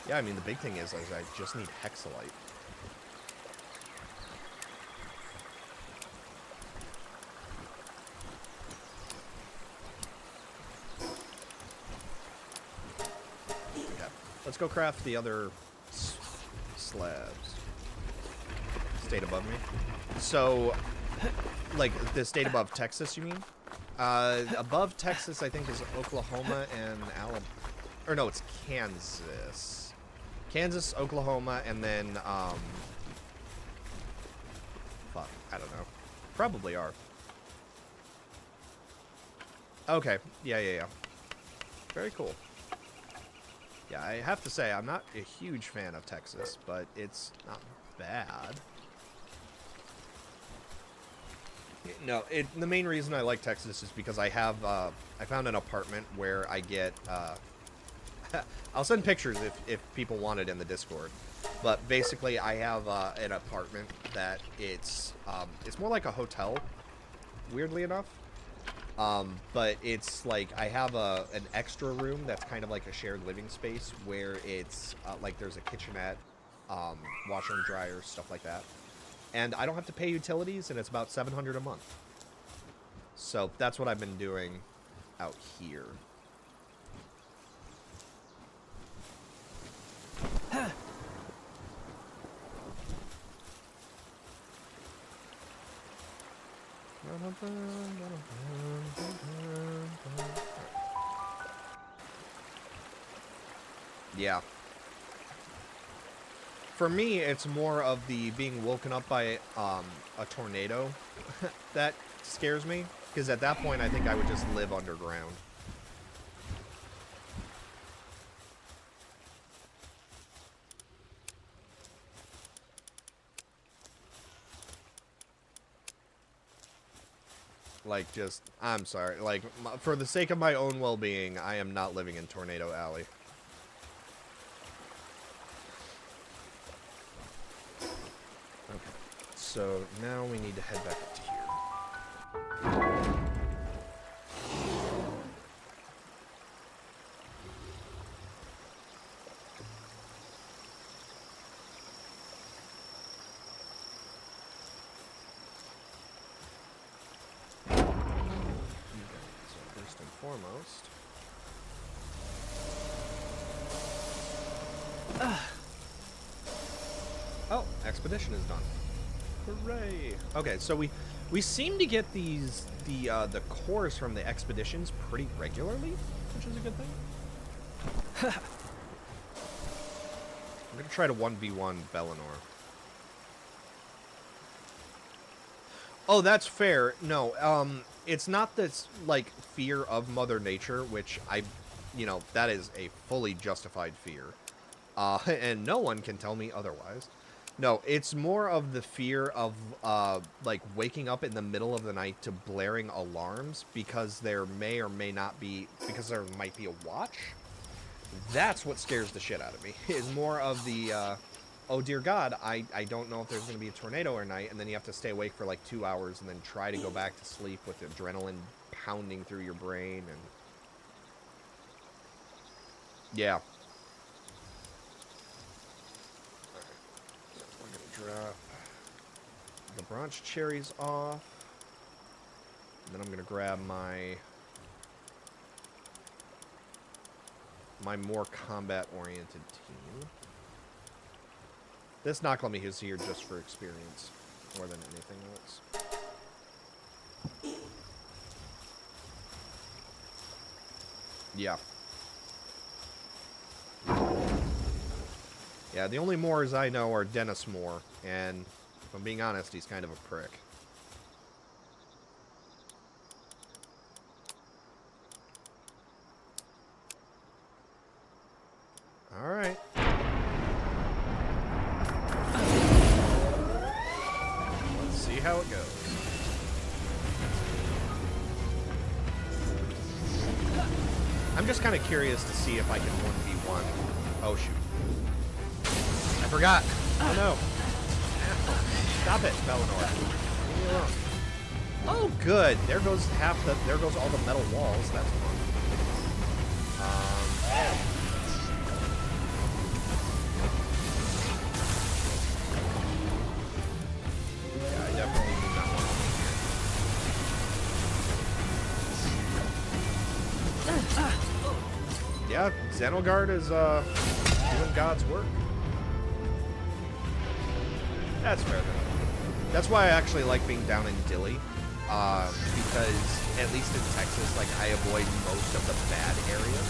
Yeah, I mean, the big thing is I just need hexalite. Okay, let's go craft the other slabs. State above me. So, like, the state above Texas, you mean? Above Texas, I think, is Oklahoma and Alabama. Or no, it's Kansas. Kansas, Oklahoma, and then, fuck, I don't know. Probably are. Okay, yeah. Very cool. Yeah, I have to say, I'm not a huge fan of Texas, but it's not bad. No, the main reason I like Texas is because I have, I found an apartment where I get, I'll send pictures if people want it in the Discord. But basically, I have an apartment that it's more like a hotel, weirdly enough. But it's like I have an extra room that's kind of like a shared living space where it's like there's a kitchenette, washer and dryer, stuff like that. And I don't have to pay utilities, and it's about $700 a month. So that's what I've been doing out here. Yeah. For me, it's more of the being woken up by a tornado that scares me. Because at that point, I think I would just live underground. Like, just, I'm sorry. Like, for the sake of my own well-being, I am not living in Tornado Alley. Okay. So, now we need to head back up to here. Foremost. Oh, expedition is done. Hooray! Okay, so we seem to get the cores from the expeditions pretty regularly, which is a good thing. I'm gonna try to 1v1 Bellinor. Oh, that's fair. No, it's not this, like, fear of Mother Nature, which you know, that is a fully justified fear. And no one can tell me otherwise. No, it's more of the fear of, like, waking up in the middle of the night to blaring alarms because there may or may not be, because there might be a watch. That's what scares the shit out of me, is more of the, oh dear God, I don't know if there's going to be a tornado or night, and then you have to stay awake for like 2 hours and then try to go back to sleep with adrenaline pounding through your brain, and yeah. Alright, so we're going to drop the branch cherries off, and then I'm going to grab my more combat-oriented team. This Naklami is here just for experience, more than anything else. Yeah. Yeah, the only Moors I know are Dennis Moore, and If I'm being honest, he's kind of a prick. Alright. Let's see how it goes. I'm just kind of curious to see if I can 1v1. Oh, shoot. I forgot. Oh, no. Stop it, Palworld. Leave me alone. Oh, good. There goes there goes all the metal walls. That's fun. Yeah, I definitely do not want to be here. Yeah, Xenogard is doing God's work. That's fair enough. That's why I actually like being down in Dilley, because at least in Texas, like, I avoid most of the bad areas.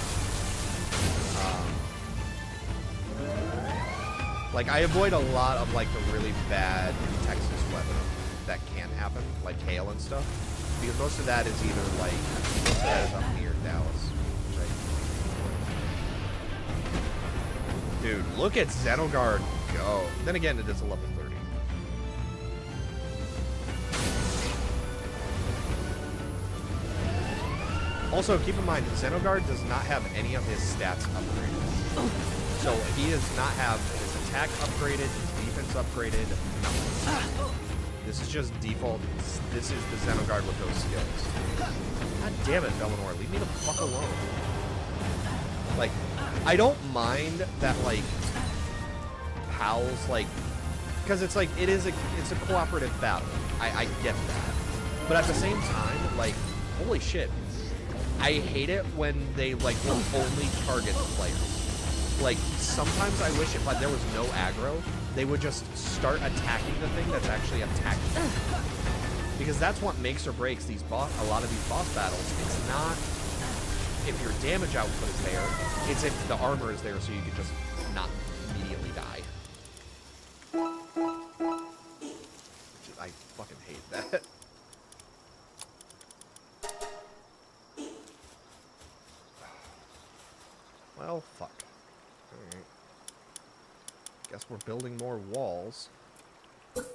Like, I avoid a lot of, like, the really bad Texas weather that can happen, like hail and stuff, because most of that is either, like, most of that is up near Dallas. Dude, look at Xenogard go. Then again, it is a level 30. Also, keep in mind, Xenogard does not have any of his stats upgraded. So he does not have his attack upgraded, his defense upgraded, nothing. This is just default. This is the Xenogard with those skills. God damn it, Palworld, leave me the fuck alone. Like, I don't mind that, like, Pal's, like, because it's like, it's a cooperative battle. I get that. But at the same time, like, holy shit. I hate it when they, like, will only target the players. Like, sometimes I wish if, like, there was no aggro, they would just start attacking the thing that's actually attacking them. Because that's what makes or breaks a lot of these boss battles. It's not if your damage output is there, it's if the armor is there so you can just not immediately die. I fucking hate that. Well, fuck. Alright. Guess we're building more walls. What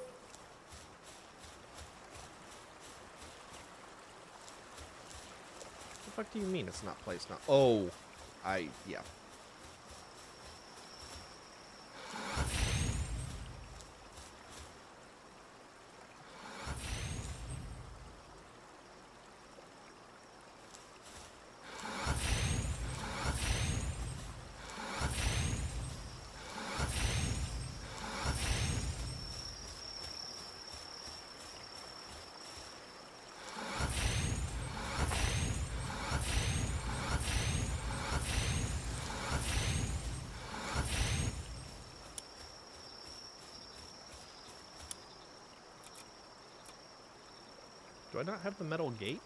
the fuck do you mean it's not placed now? Oh, yeah. Do I not have the metal gate?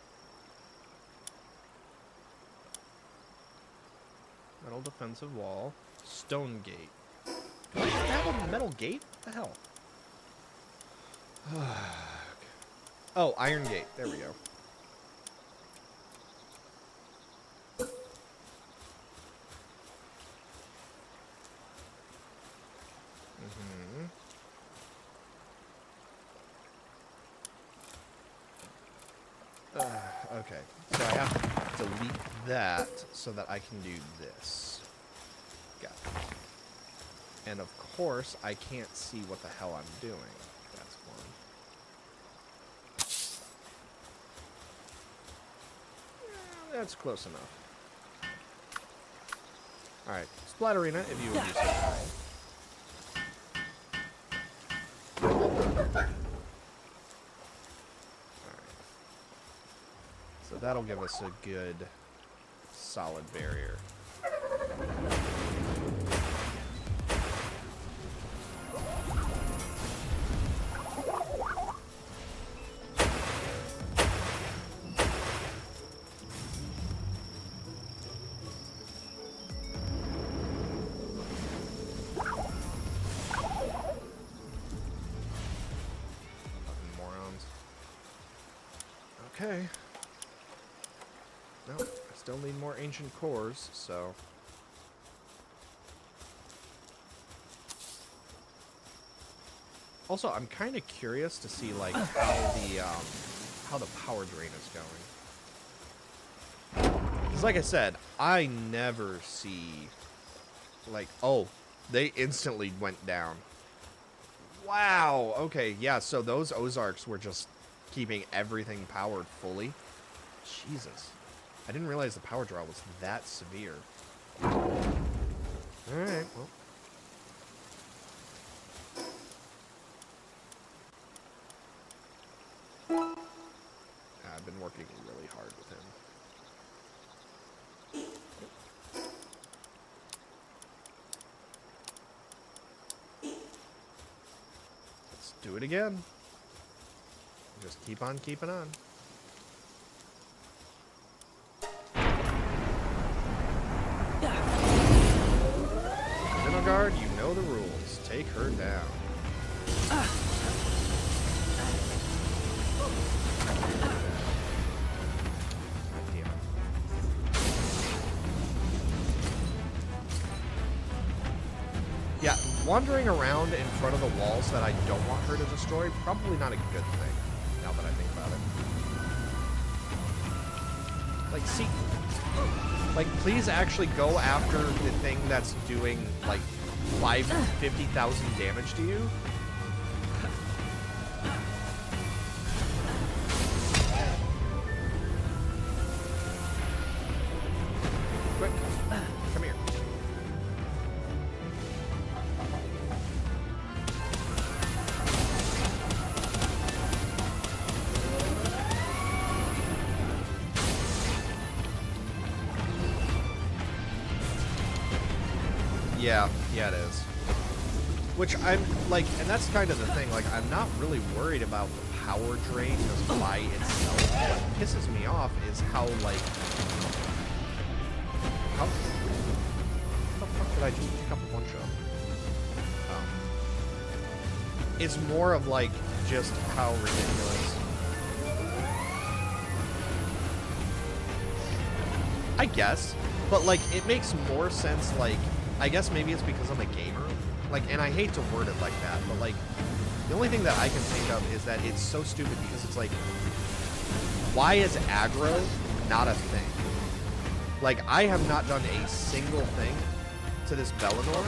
Metal defensive wall. Stone gate. Do I have a metal gate? What the hell? Oh, iron gate. There we go. Okay, so I have to delete that so that I can do this. Got it. And of course, I can't see what the hell I'm doing. That's one. That's close enough. Alright, Splatterina, if you would use it. So that'll give us a good, solid barrier. Okay. No, I still need more ancient cores, so... Also, I'm kind of curious to see, like, how the power drain is going. Because, like I said, I never see, like, oh, they instantly went down. Wow, okay, yeah, so those Ozarks were just keeping everything powered fully. Jesus. I didn't realize the power draw was that severe. Alright, well. I've been working really hard with him. Let's do it again. Just keep on keeping on. Guard, you know the rules. Take her down. Yeah, wandering around in front of the walls that I don't want her to destroy, probably not a good thing, now that I think about it. Like, see... Like, please actually go after the thing that's doing, like, 50,000 damage to you. Quick, come here. Yeah, it is. Which I'm, like, and that's kind of the thing, like, I'm not really worried about the power drain just by itself. What pisses me off is how, like, how the fuck did I just pick up a one-shot? It's more of, like, just how ridiculous. I guess, but, like, it makes more sense, like, I guess maybe it's because I'm a gamer, like, and I hate to word it like that, but, like, the only thing that I can think of is that it's so stupid because it's like, why is aggro not a thing? Like, I have not done a single thing to this Bellinor,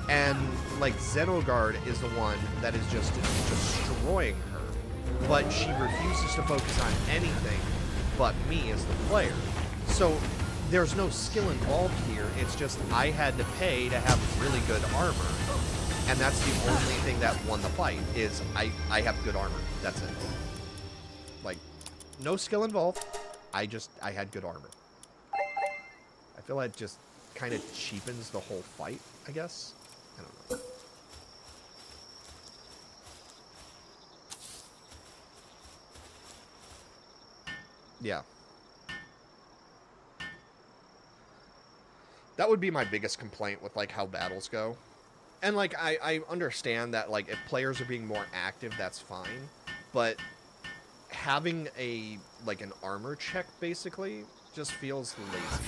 and, like, Xenogard is the one that is just destroying her, but she refuses to focus on anything but me as the player. So, there's no skill involved here, it's just I had to pay to have really good armor. And that's the only thing that won the fight, is I have good armor. That's it. Like, no skill involved, I had good armor. I feel like it just kind of cheapens the whole fight, I guess? I don't know. Yeah. That would be my biggest complaint with, like, how battles go. And, like, I understand that, like, if players are being more active, that's fine. But having a, like, an armor check, basically, just feels lazy.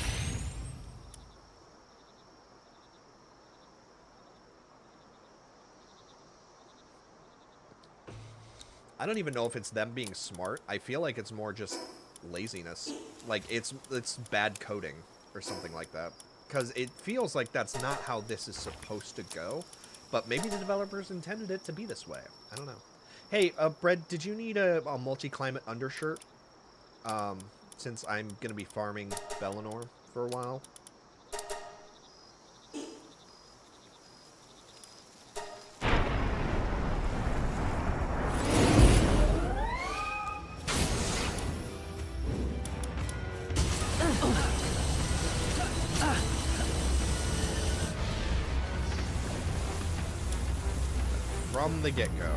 I don't even know if it's them being smart. I feel like it's more just laziness. Like, it's bad coding or something like that. Because it feels like that's not how this is supposed to go. But maybe the developers intended it to be this way. I don't know. Hey, Brett, did you need a multi-climate undershirt? Since I'm going to be farming Bellinor for a while. From the get-go.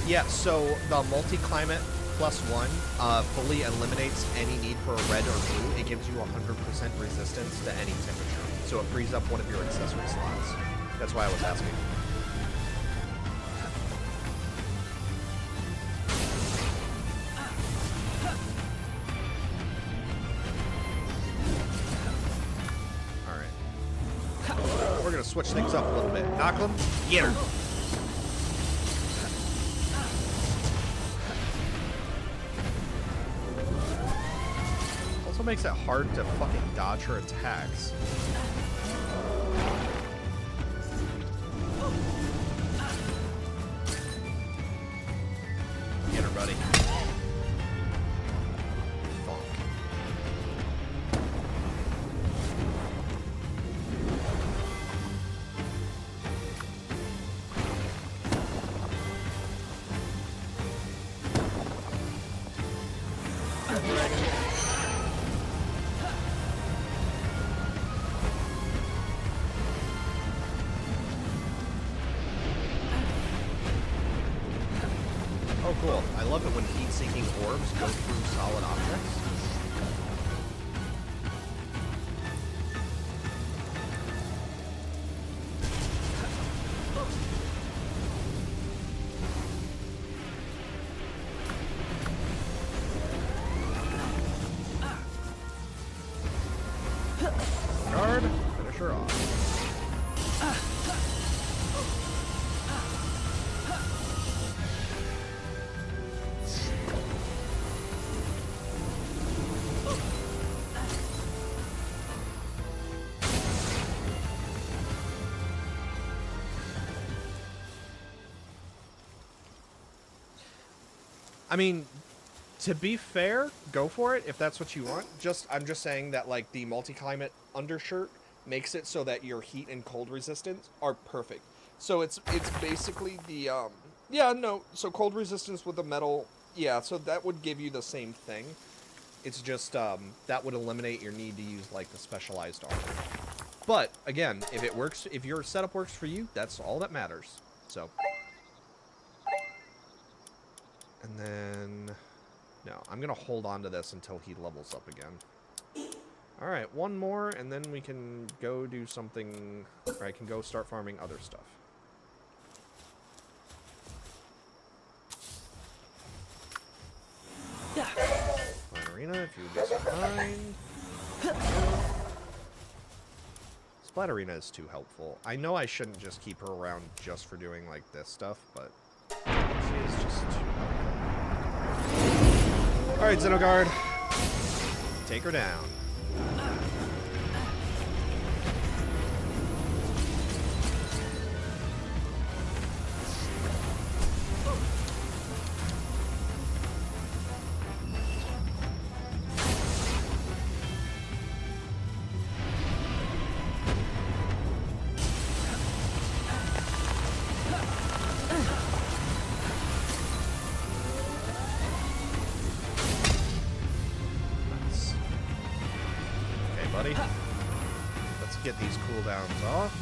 Yeah, so the multi-climate +1 fully eliminates any need for a red or blue. It gives you 100% resistance to any temperature. So it frees up one of your accessory slots. That's why I was asking. Alright. We're going to switch things up a little bit. Knock them. Get her. Also makes it hard to fucking dodge her attacks. Get her, buddy. Funk. Oh, cool. I love it when heat-seeking orbs go through solid objects. Guard, finish her off. I mean, to be fair, go for it if that's what you want. I'm just saying that like the multi-climate undershirt makes it so that your heat and cold resistance are perfect. So it's basically the so cold resistance with the metal, yeah, so that would give you the same thing. It's just that would eliminate your need to use like the specialized armor. But again, if it works, if your setup works for you, that's all that matters. So and then, no, I'm going to hold on to this until he levels up again. Alright, one more, and then we can go do something, or I can go start farming other stuff. Splatterina, if you would be so kind. Splatterina is too helpful. I know I shouldn't just keep her around just for doing, like, this stuff, but she is just too helpful. Alright, Xenogard. Take her down. Buddy. Let's get these cooldowns off.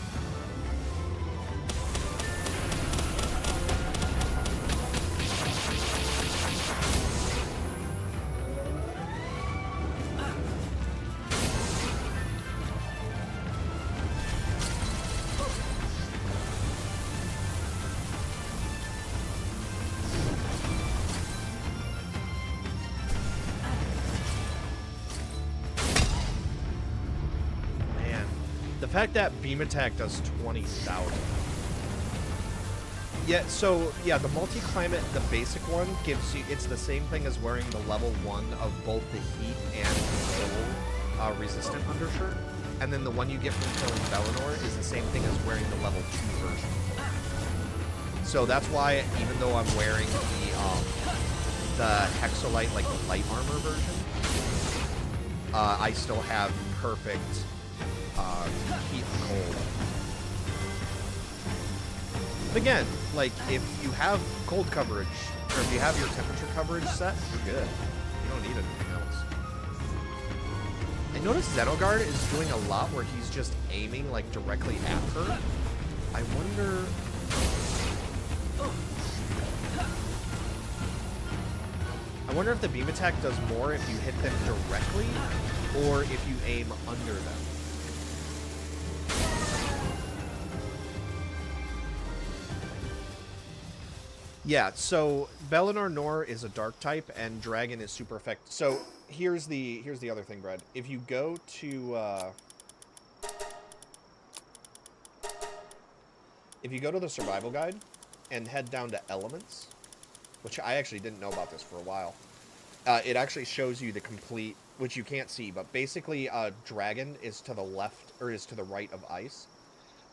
The fact that beam attack does 20,000. Yeah, so, yeah, the multi-climate, the basic one, gives you, it's the same thing as wearing the level 1 of both the heat and the cold resistant undershirt. And then the one you get from killing Bellinor is the same thing as wearing the level 2 version. So that's why, even though I'm wearing the Hexolite, like the light armor version, I still have perfect heat and cold. But again, like, if you have cold coverage, or if you have your temperature coverage set, you're good. You don't need anything else. I noticed Xenogard is doing a lot where he's just aiming, like, directly at her. I wonder... wonder if the beam attack does more if you hit them directly or if you aim under them. Yeah, so Bellinor Nor is a dark type and Dragon is super effective. So here's the other thing, Brad. If you go to the survival guide and head down to elements, which I actually didn't know about this for a while. It actually shows you the complete, which you can't see, but basically Dragon is to the left, or is to the right of Ice.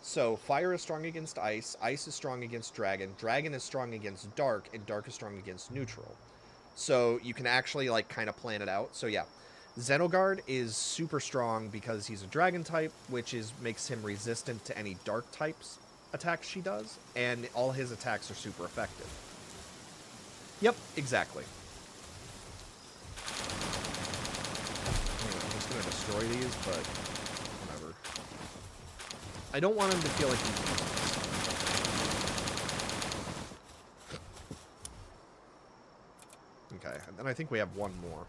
So Fire is strong against Ice, Ice is strong against Dragon, Dragon is strong against Dark, and Dark is strong against Neutral. So you can actually, like, kind of plan it out. So yeah, Xenogard is super strong because he's a Dragon type, which makes him resistant to any Dark types attacks she does, and all his attacks are super effective. Yep, exactly. I'm just going to destroy these, but whatever. I don't want him to feel like he's... Okay, and then I think we have one more.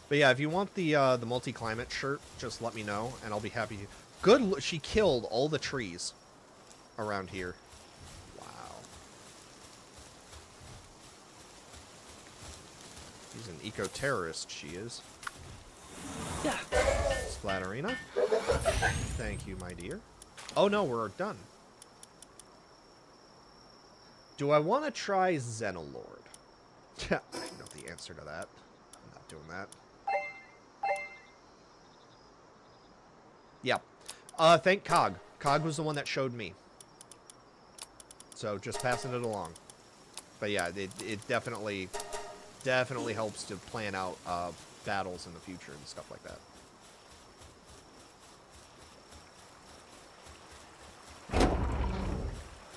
But yeah, if you want the multi-climate shirt, just let me know, and I'll be happy to... Good, she killed all the trees around here. She's an eco-terrorist, she is. Yeah. Splatterina. Thank you, my dear. Oh no, we're done. Do I want to try Xenolord? I know the answer to that. I'm not doing that. Yeah. Thank Cog. Cog was the one that showed me. So, just passing it along. But yeah, it definitely helps to plan out battles in the future and stuff like that.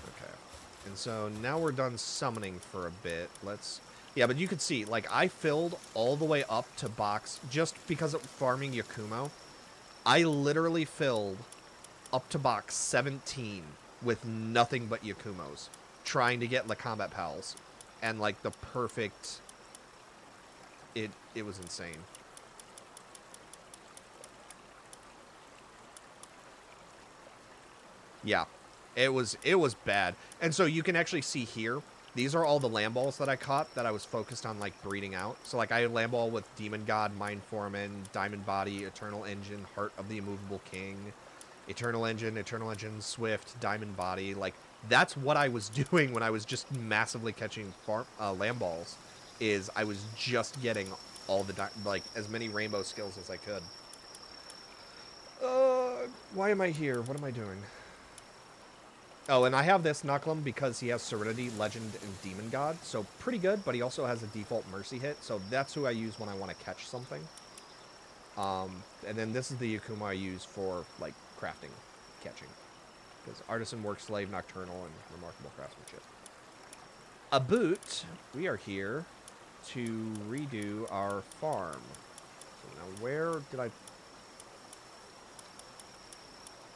Okay. And so now we're done summoning for a bit. Yeah, but you can see, like, I filled all the way up to box, just because of farming Yakumo, I literally filled up to box 17 with nothing but Yakumos, trying to get the Combat Pals, and, like, the perfect... It was insane. Yeah, it was bad. And so you can actually see here, these are all the land balls that I caught that I was focused on, like, breeding out. So, like, I had land ball with Demon God, Mind Foreman, Diamond Body, Eternal Engine, Heart of the Immovable King, Eternal Engine, Swift, Diamond Body. Like, that's what I was doing when I was just massively catching land balls, is I was just getting all the, like, as many rainbow skills as I could. Why am I here? What am I doing? Oh, and I have this Knucklem because he has Serenity, Legend, and Demon God. So pretty good, but he also has a default Mercy hit. So that's who I use when I want to catch something. And then this is the Yakumo I use for, like, crafting, catching. Because Artisan, Work, Slave, Nocturnal, and Remarkable Craftsmanship. We are here to redo our farm. So now where did I...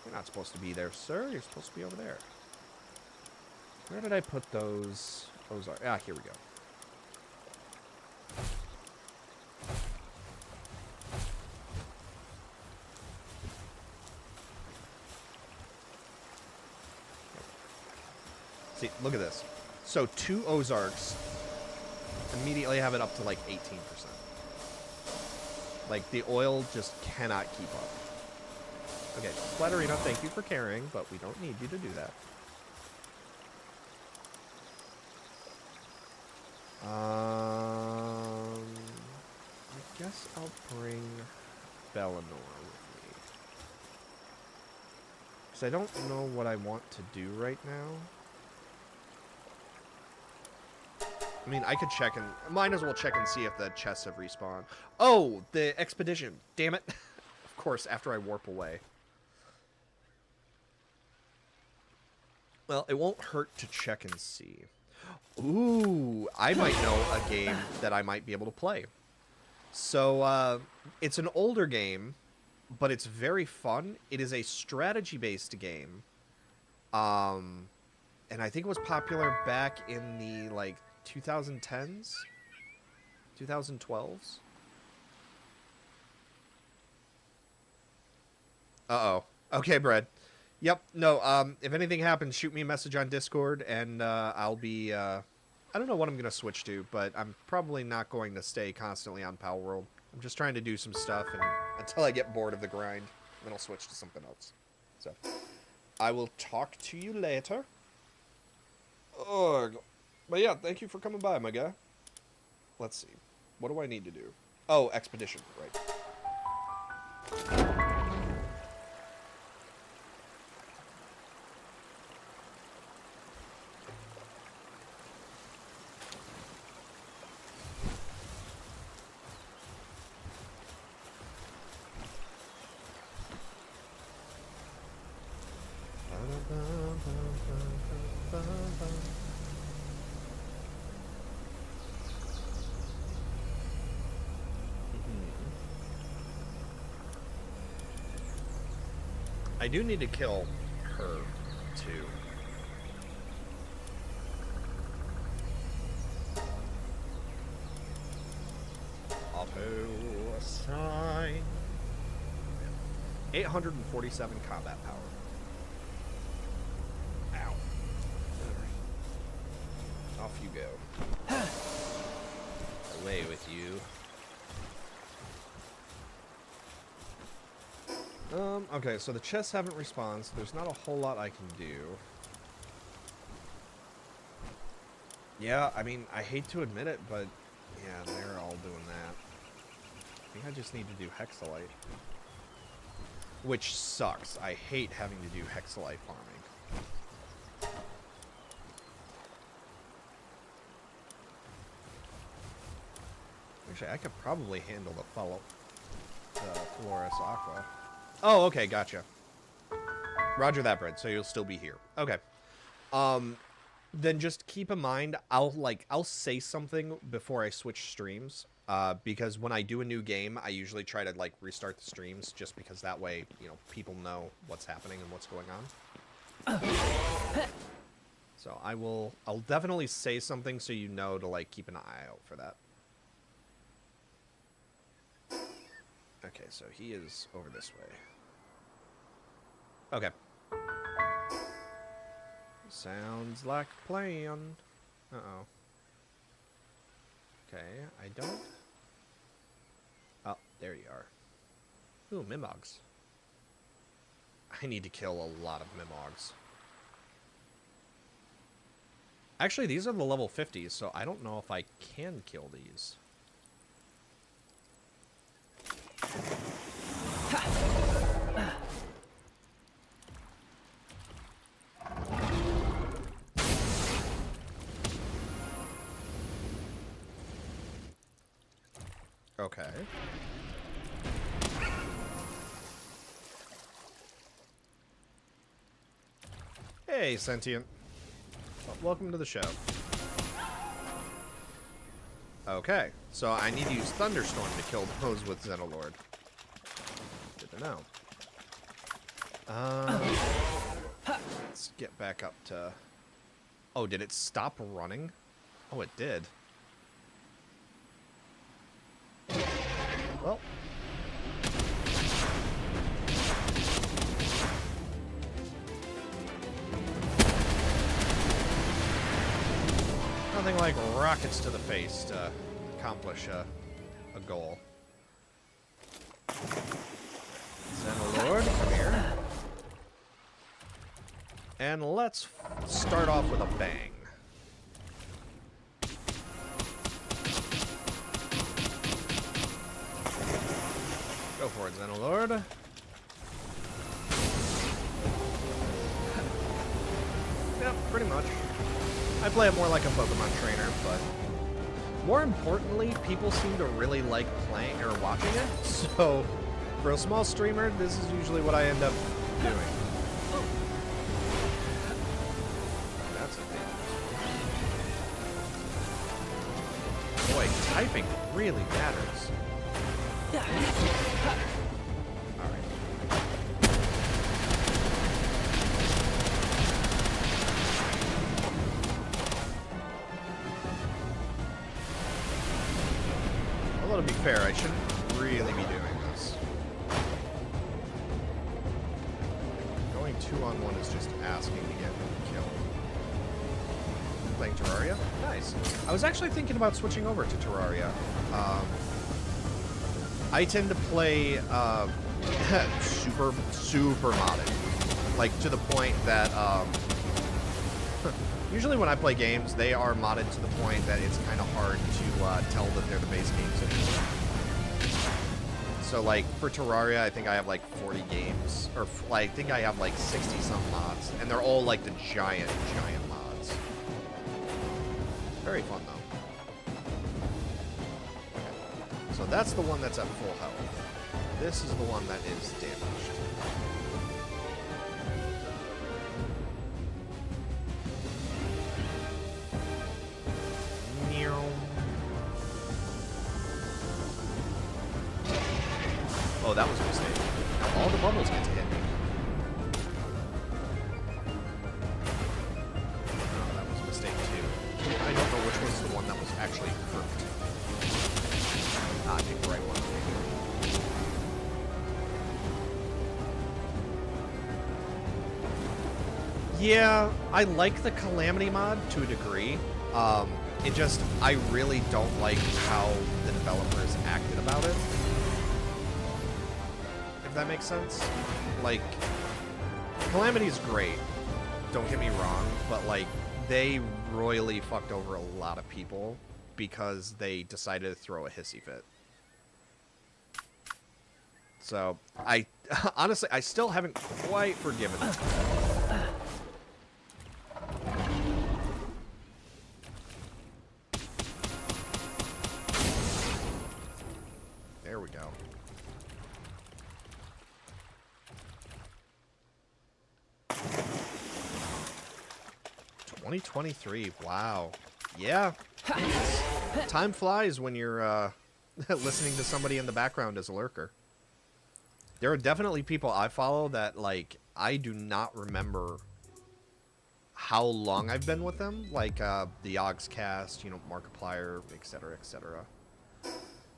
You're not supposed to be there, sir. You're supposed to be over there. Where did I put those? Here we go. See, look at this. So 2 Ozarks immediately have it up to like 18%. Like, the oil just cannot keep up. Okay, Splatterina, thank you for carrying, but we don't need you to do that. I guess I'll bring Bellinor with me. Because I don't know what I want to do right now. I mean, I could check and... Might as well check and see if the chests have respawned. Oh, the expedition. Damn it. Of course, after I warp away. Well, it won't hurt to check and see. Ooh, I might know a game that I might be able to play. So, it's an older game, but it's very fun. It is a strategy-based game. And I think it was popular back in the, like, 2010s. 2012s. Uh-oh. Okay, Brad. Yep. No, if anything happens, shoot me a message on Discord, and I'll be... I don't know what I'm going to switch to, but I'm probably not going to stay constantly on Palworld. I'm just trying to do some stuff and, until I get bored of the grind. Then I'll switch to something else. So, I will talk to you later. Ugh. But yeah, thank you for coming by, my guy. Let's see. What do I need to do? Oh, expedition. Right. I do need to kill her, too. Auto assign. 847 combat power. Ow. Alright. Off you go. Away with you. Okay, so the chests haven't respawned, so there's not a whole lot I can do. Yeah, I mean, I hate to admit it, but yeah, they're all doing that. I think I just need to do Hexalite. Which sucks. I hate having to do Hexalite farming. Actually, I could probably handle the Flores Aqua. Oh, okay, gotcha. Roger that, Brad. So you'll still be here. Okay. Then just keep in mind, I'll say something before I switch streams. Because when I do a new game, I usually try to like restart the streams just because that way, you know, people know what's happening and what's going on. So I'll definitely say something so you know to like keep an eye out for that. Okay, so he is over this way. Okay. Sounds like a plan. Uh-oh. Okay, I don't... Oh, there you are. Ooh, Mimogs. I need to kill a lot of Mimogs. Actually, these are the level 50s, so I don't know if I can kill these. Okay. Hey, Sentient. Well, welcome to the show. Okay, so I need to use Thunderstorm to kill those with Xenolord. Good to know. Let's get back up to... Oh, did it stop running? Oh, it did. Well. Nothing like rockets to the face to accomplish a goal. Xenolord, come here. And let's start off with a bang. Go for it, Xenolord. Yep, pretty much. I play it more like a Pokemon trainer, but more importantly, people seem to really like playing or watching it. So, for a small streamer, this is usually what I end up doing. That's a thing. Boy, typing really matters. Alright. to be fair, I shouldn't really be doing this. Going 2-on-1 is just asking to get killed. Playing Terraria? Nice. I was actually thinking about switching over to Terraria. I tend to play super modded. Like, to the point that usually when I play games, they are modded to the point that it's kind of hard to tell that they're the base games anymore. So, like, for Terraria, I think I have, like, 40 games. Or, like, I think I have, like, 60-some mods. And they're all, like, the giant mods. Very fun, though. Okay. So that's the one that's at full health. This is the one that is damaged. Oh, that was a mistake. Now all the bubbles get to hit me. Oh, that was a mistake too. I don't know which was the one that was actually perfect. Ah, I think the right one. Yeah, I like the Calamity mod to a degree. It just, I really don't like how the developers acted about it. If that makes sense. Like, Calamity is great, don't get me wrong, but like, they royally fucked over a lot of people because they decided to throw a hissy fit. So, I honestly, I still haven't quite forgiven it. There we go. 2023, wow. Yeah. Time flies when you're listening to somebody in the background as a lurker. There are definitely people I follow that, like, I do not remember how long I've been with them. Like, the Yogscast, you know, Markiplier, etc., etc.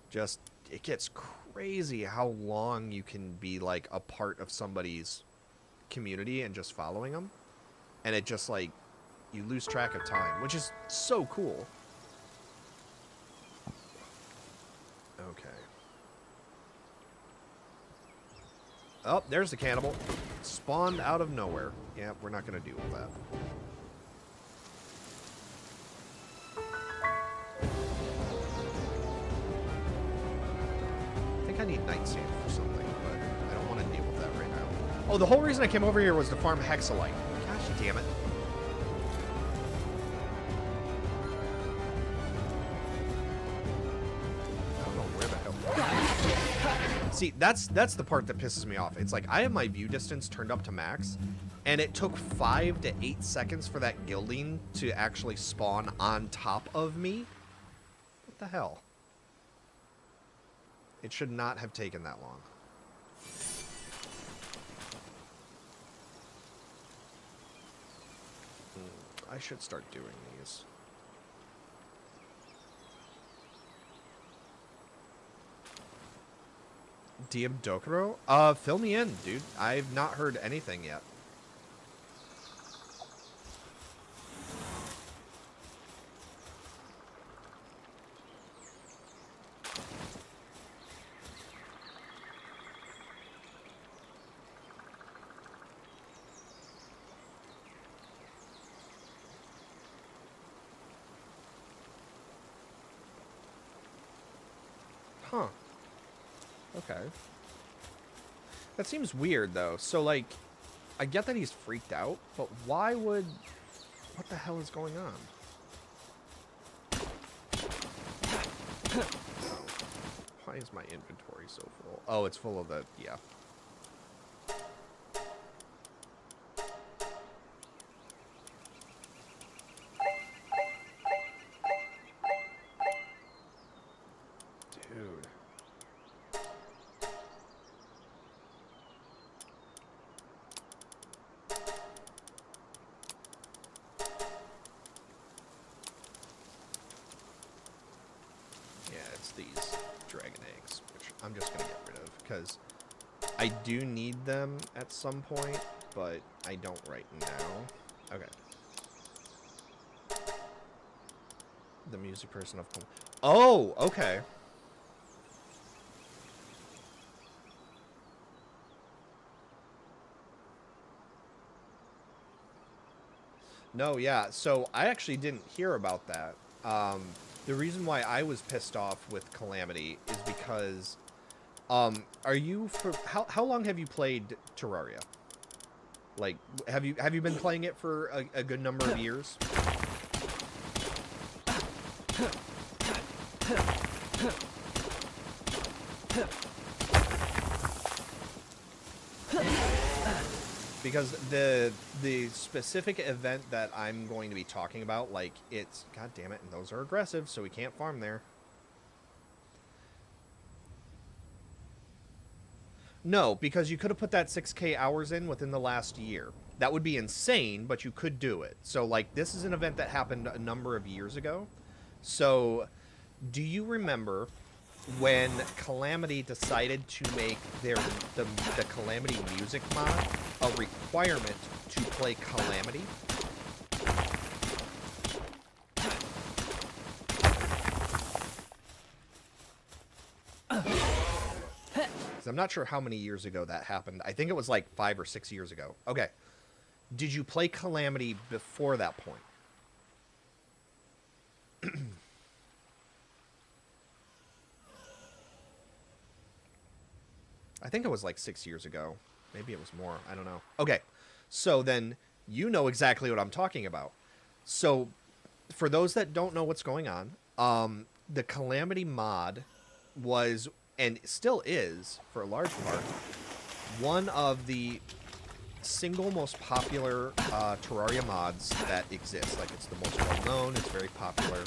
Just, it gets crazy how long you can be, like, a part of somebody's community and just following them. And it just, like, you lose track of time, which is so cool. Okay. Oh, there's the cannibal. Spawned out of nowhere. Yeah, we're not going to deal with that. I think I need nightstand for something, but I don't want to deal with that right now. Oh, the whole reason I came over here was to farm Hexalite. Gosh damn it. See, that's the part that pisses me off. It's like, I have my view distance turned up to max, and it took 5 to 8 seconds for that guilding to actually spawn on top of me. What the hell? It should not have taken that long. I should start doing these. DM Dokuro? Fill me in, dude. I've not heard anything yet. Huh. Okay. That seems weird, though. So, like, I get that he's freaked out, but why would... What the hell is going on? Oh. Why is my inventory so full? Oh, it's full of the... Yeah. Dude. Yeah, it's these dragon eggs, which I'm just gonna get rid of because I do need them at some point, but I don't right now. Okay. The music person of... Oh, okay. No, yeah. So I actually didn't hear about that. The reason why I was pissed off with Calamity is because, are you for how long have you played Terraria? Like, have you been playing it for a good number of years? Because the specific event that I'm going to be talking about, like, it's... God damn it, and those are aggressive, so we can't farm there. No, because you could have put that 6K hours in within the last year. That would be insane, but you could do it. So, like, this is an event that happened a number of years ago. So, do you remember when Calamity decided to make the Calamity music mod a requirement to play Calamity? I'm not sure how many years ago that happened. I think it was like 5 or 6 years ago. Okay. Did you play Calamity before that point? I think it was like 6 years ago. Maybe it was more. I don't know. Okay. So then you know exactly what I'm talking about. So for those that don't know what's going on, the Calamity mod was, and still is, for a large part, one of the single most popular Terraria mods that exists. Like, it's the most well-known. It's very popular.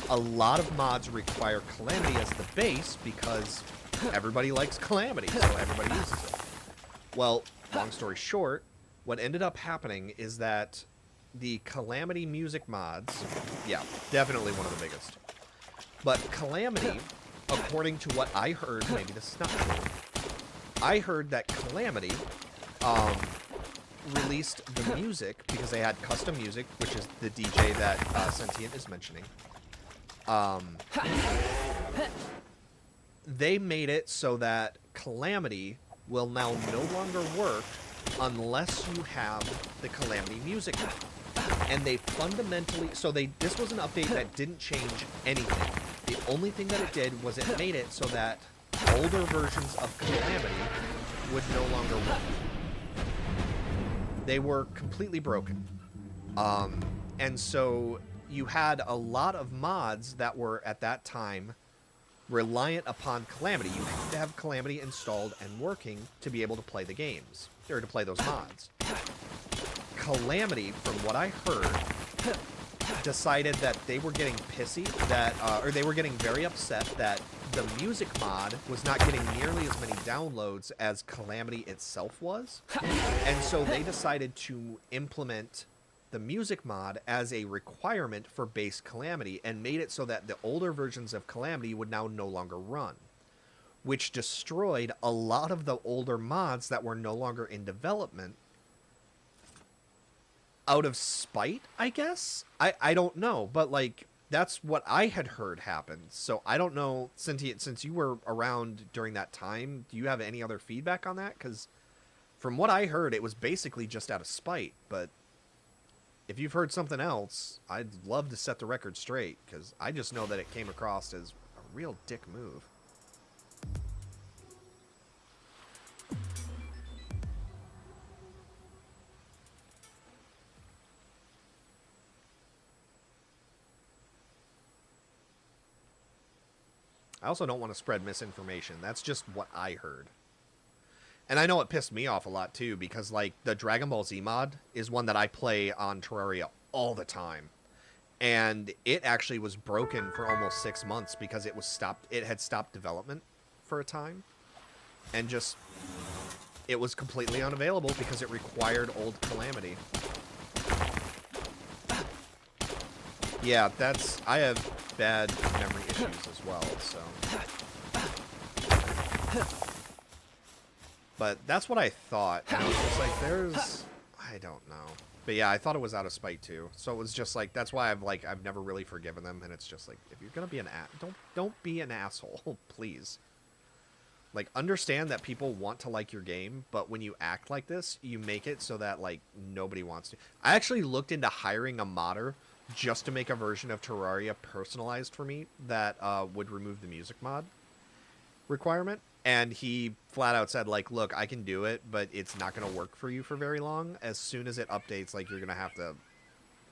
A lot of mods require Calamity as the base because everybody likes Calamity, so everybody uses it. Well, long story short, what ended up happening is that the Calamity music mods, yeah, definitely one of the biggest. But Calamity, according to what I heard, maybe this is not true, I heard that Calamity released the music because they had custom music, which is the DJ that Sentient is mentioning. They made it so that Calamity will now no longer work unless you have the Calamity music. And they fundamentally... So this was an update that didn't change anything. The only thing that it did was it made it so that older versions of Calamity would no longer work. They were completely broken. And so you had a lot of mods that were, at that time, reliant upon Calamity. You had to have Calamity installed and working to be able to play the games, or to play those mods. Calamity, from what I heard, decided that they were getting pissy, that, or they were getting very upset that the music mod was not getting nearly as many downloads as Calamity itself was. And so they decided to implement the music mod as a requirement for base Calamity and made it so that the older versions of Calamity would now no longer run, which destroyed a lot of the older mods that were no longer in development out of spite, I guess? I don't know, but, like, that's what I had heard happened. So I don't know, Sentient, since you were around during that time, do you have any other feedback on that? Because from what I heard, it was basically just out of spite, but if you've heard something else, I'd love to set the record straight, because I just know that it came across as a real dick move. I also don't want to spread misinformation. That's just what I heard. And I know it pissed me off a lot, too, because, like, the Dragon Ball Z mod is one that I play on Terraria all the time. And it actually was broken for almost 6 months because it had stopped development for a time. And just, it was completely unavailable because it required old Calamity. Yeah, I have bad memory issues as well, so. But that's what I thought. And I was just like, I don't know. But yeah, I thought it was out of spite too. So it was just like, that's why I've never really forgiven them. And it's just like, if you're gonna be an don't be an asshole, please. Like, understand that people want to like your game, but when you act like this, you make it so that like nobody wants to. I actually looked into hiring a modder just to make a version of Terraria personalized for me that would remove the music mod requirement. And he flat out said, like, look, I can do it, but it's not going to work for you for very long. As soon as it updates, like, you're going to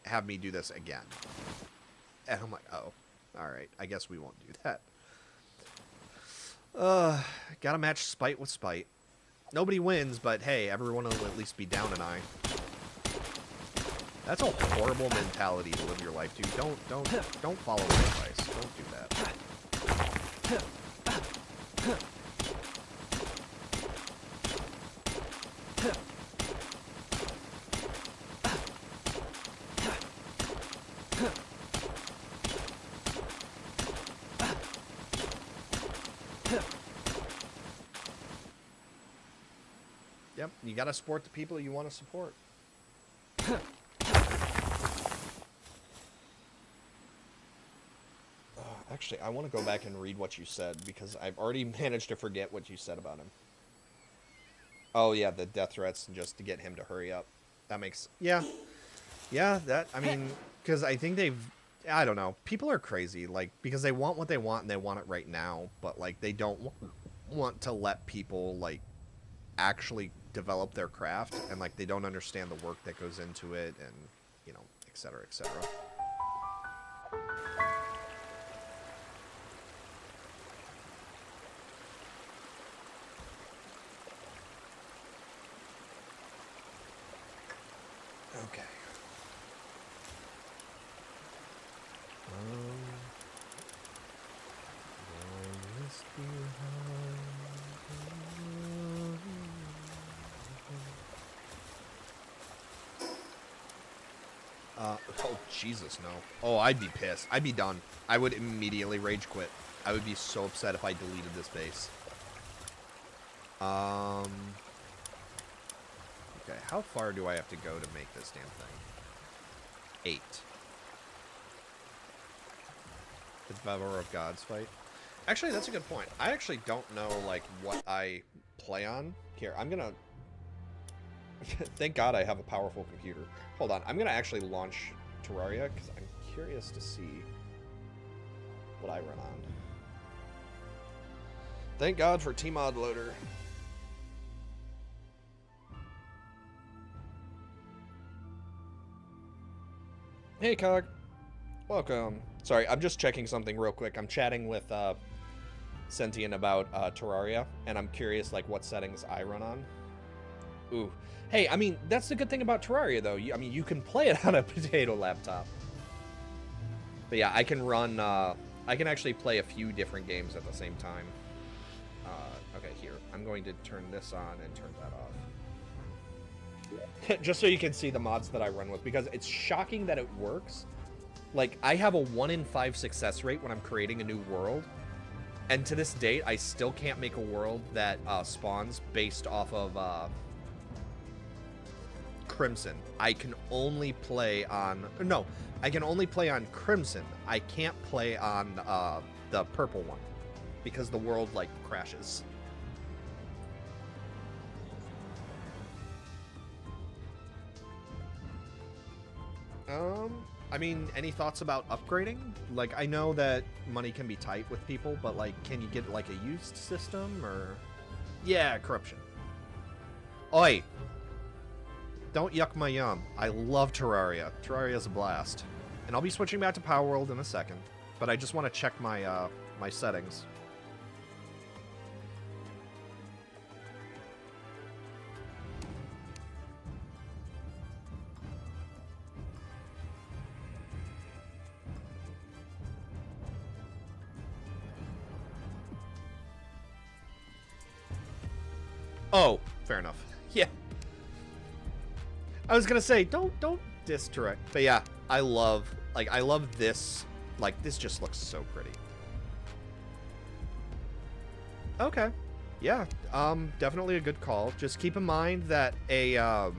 have me do this again. And I'm like, oh, all right. I guess we won't do that. Gotta match spite with spite. Nobody wins, but hey, everyone will at least be down an eye. That's a horrible mentality to live your life, dude. Don't follow my advice. Don't do that. Yep, you gotta support the people you want to support. Actually, I want to go back and read what you said, because I've already managed to forget what you said about him. Oh, yeah, the death threats, just to get him to hurry up. That makes... Yeah. Yeah, that... I mean, because I think they've... I don't know. People are crazy, like, because they want what they want, and they want it right now, but, like, they don't want to let people, like, actually develop their craft, and, like, they don't understand the work that goes into it, and, you know, et cetera, et cetera. Okay. Oh, Jesus, no. Oh, I'd be pissed. I'd be done. I would immediately rage quit. I would be so upset if I deleted this base. Okay, how far do I have to go to make this damn thing? 8. The Devour of Gods fight. Actually, that's a good point. I actually don't know, like, what I play on. Here, I'm gonna... Thank God I have a powerful computer. Hold on, I'm gonna actually launch Terraria, because I'm curious to see what I run on. Thank God for Tmod Loader. Hey, Cog. Welcome. Sorry, I'm just checking something real quick. I'm chatting with Sentient about Terraria, and I'm curious, like, what settings I run on. Ooh. Hey, I mean, that's the good thing about Terraria, though. I mean, you can play it on a potato laptop. But yeah, I can run, I can actually play a few different games at the same time. Okay, here. I'm going to turn this on and turn that off. Just so you can see the mods that I run with, because it's shocking that it works. Like, I have a 1 in 5 success rate when I'm creating a new world. And to this date, I still can't make a world that spawns based off of Crimson. I can only play on... No, I can only play on Crimson. I can't play on the purple one, because the world, like, crashes. I mean, any thoughts about upgrading? Like, I know that money can be tight with people, but, like, can you get, like, a used system, or... Yeah, corruption. Oi! Don't yuck my yum. I love Terraria. Terraria's a blast. And I'll be switching back to Palworld in a second, but I just want to check my, my settings. Oh, fair enough. Yeah. I was gonna say, don't diss Terraria. But yeah, I love Like, I love this. Like, this just looks so pretty. Okay. Yeah, definitely a good call. Just keep in mind that a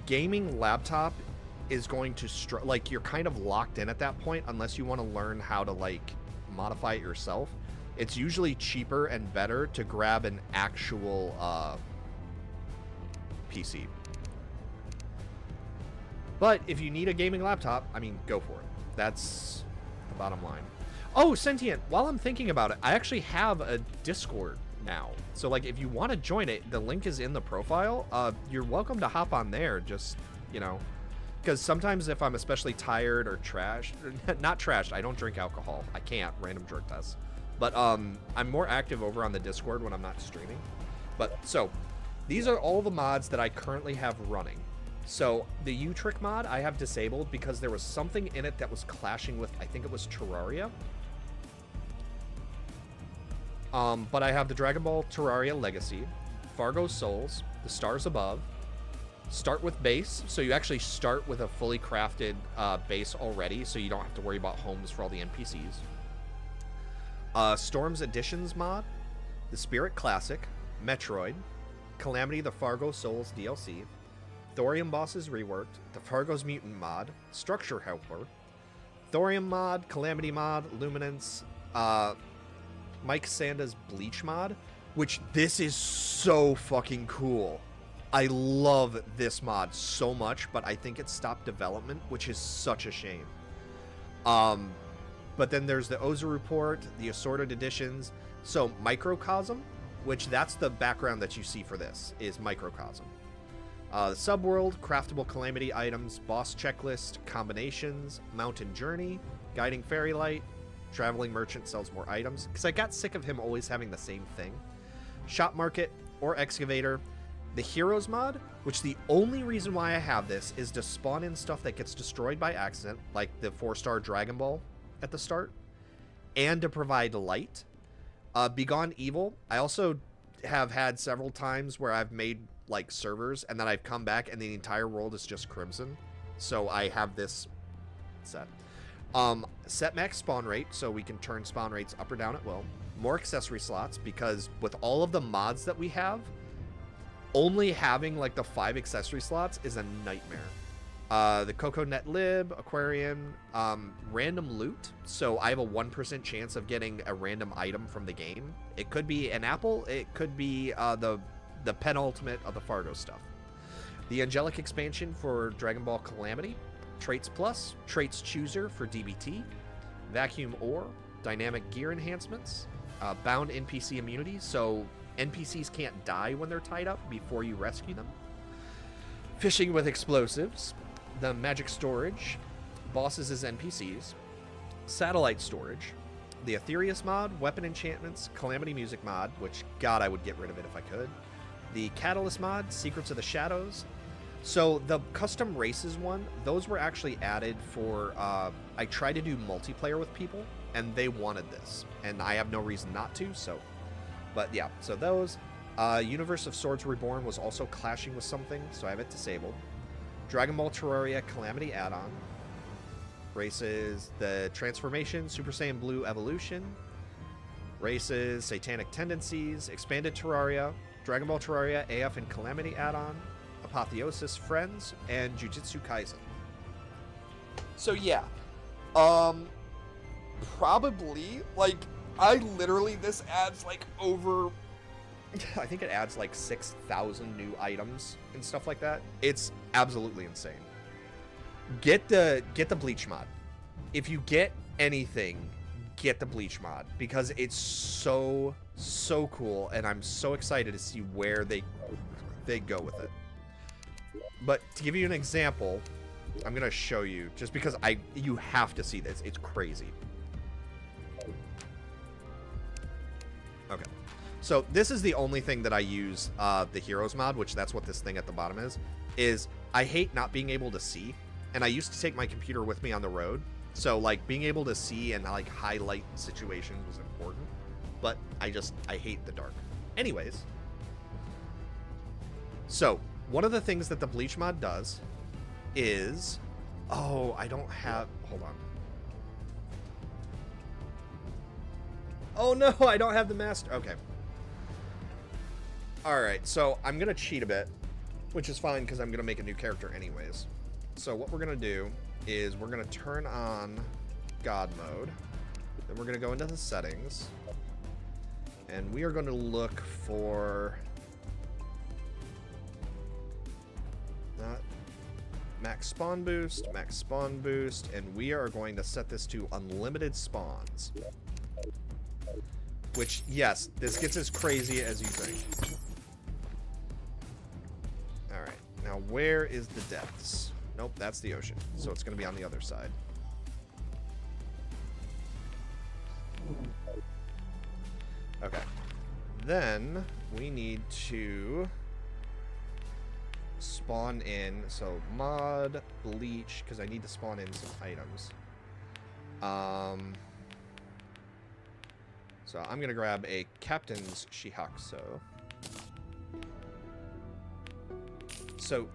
gaming laptop is going to like, you're kind of locked in at that point unless you want to learn how to like modify it yourself. It's usually cheaper and better to grab an actual PC. But if you need a gaming laptop, I mean, go for it. That's the bottom line. Oh, Sentient, while I'm thinking about it, I actually have a Discord now. So, like, if you want to join it, the link is in the profile. You're welcome to hop on there, just, you know, because sometimes if I'm especially tired or trashed, not trashed, I don't drink alcohol. I can't, random drug tests. But I'm more active over on the Discord when I'm not streaming. But, so, these are all the mods that I currently have running. So, the U-Trick mod I have disabled because there was something in it that was clashing with, I think it was Terraria. But I have the Dragon Ball Terraria Legacy, Fargo Souls, the Stars Above, Start with Base, so you actually start with a fully crafted base already, so you don't have to worry about homes for all the NPCs. Storm's Editions mod, the Spirit Classic, Metroid, Calamity the Fargo Souls DLC, Thorium Bosses Reworked, the Fargo's Mutant mod, Structure Helper, Thorium mod, Calamity mod, Luminance, Mike Sanda's Bleach mod, which this is so fucking cool. I love this mod so much, but I think it stopped development, which is such a shame. But then there's the Oza Report, the Assorted Editions. So Microcosm, which that's the background that you see for this, is Microcosm. The Subworld, Craftable Calamity items, Boss Checklist, Combinations, Mountain Journey, Guiding Fairy Light, Traveling Merchant sells more items, because I got sick of him always having the same thing. Shop Market or Excavator. The Heroes mod, which the only reason why I have this is to spawn in stuff that gets destroyed by accident, like the 4-star Dragon Ball at the start, and to provide light. Begone Evil, I also have had several times where I've made like servers and then I've come back and the entire world is just crimson, so I have this set. Set max spawn rate, so we can turn spawn rates up or down at will. More accessory slots, because with all of the mods that we have, only having like the 5 accessory slots is a nightmare. The CocoNet Lib, Aquarium, random loot. So I have a 1% chance of getting a random item from the game. It could be an apple. It could be the penultimate of the Fargo stuff. The Angelic expansion for Dragon Ball Calamity. Traits Plus, Traits Chooser for DBT. Vacuum Ore, Dynamic Gear Enhancements. Bound NPC Immunity, so NPCs can't die when they're tied up before you rescue them. Fishing with Explosives. The Magic Storage, Bosses as NPCs, Satellite Storage, the Aetherius mod, Weapon Enchantments, Calamity Music mod, which, God, I would get rid of it if I could, the Catalyst mod, Secrets of the Shadows. So the custom races one, those were actually added for, I tried to do multiplayer with people, and they wanted this, and I have no reason not to, so, but yeah, so those. Universe of Swords Reborn was also clashing with something, so I have it disabled. Dragon Ball Terraria Calamity add-on. Races the Transformation, Super Saiyan Blue Evolution. Races Satanic Tendencies, Expanded Terraria, Dragon Ball Terraria AF and Calamity add-on, Apotheosis Friends, and Jujutsu Kaisen. So yeah, probably, like, I literally, this adds like over, I think it adds like 6,000 new items and stuff like that. It's absolutely insane. Get the Bleach mod. If you get anything, get the Bleach mod, because it's so cool, and I'm so excited to see where they go with it. But to give you an example, I'm gonna show you, just because you have to see this. It's crazy. Okay. So this is the only thing that I use the Heroes mod, which that's what this thing at the bottom is I hate not being able to see, and I used to take my computer with me on the road, so like being able to see and like highlight situations was important, but I hate the dark. Anyways, so one of the things that the Bleach mod does is Oh, I don't have... Hold on. Oh, no, I don't have the master... Okay. Alright, so I'm going to cheat a bit, which is fine because I'm going to make a new character anyways. So what we're going to do is we're going to turn on God mode. Then we're going to go into the settings. And we are going to look for... max spawn boost, and we are going to set this to unlimited spawns. Which, yes, this gets as crazy as you think. Alright, now where is the depths? Nope, that's the ocean, so it's going to be on the other side. Okay. Then, we need to... spawn in, so mod, bleach, because I need to spawn in some items. So I'm going to grab a Captain's Shihakuso. So,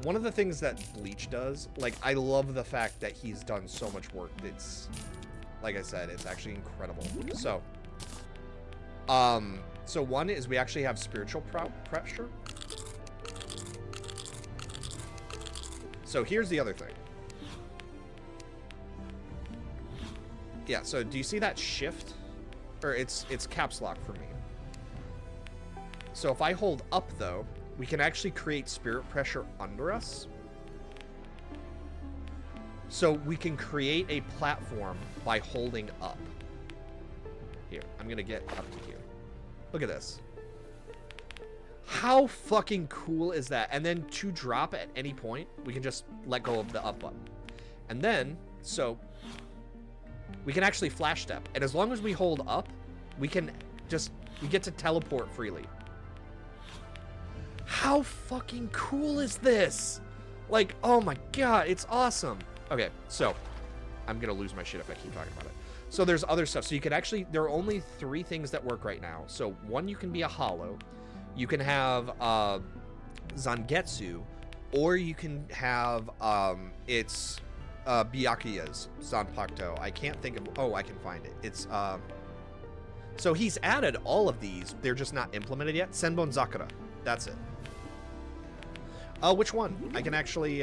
one of the things that Bleach does, like, I love the fact that he's done so much work. It's, like I said, it's actually incredible. So, one is we actually have spiritual pressure. So here's the other thing. Yeah, so do you see that shift? Or it's caps lock for me. So if I hold up, though, we can actually create spirit pressure under us. So we can create a platform by holding up. Here, I'm going to get up to here. Look at this. How fucking cool is that? And then to drop at any point, we can just let go of the up button. And then, so we can actually flash step. And as long as we hold up, we can just, we get to teleport freely. How fucking cool is this? Like, oh my god, it's awesome. Okay, so I'm gonna lose my shit if I keep talking about it. So there's other stuff. So you can actually, there are only 3 things that work right now. So one, you can be a hollow. You can have Zangetsu, or you can have it's Byakuya's Zanpakuto. I can't think of, oh, I can find it. It's so he's added all of these. They're just not implemented yet. Senbon Zakura. That's it. Which one? I can actually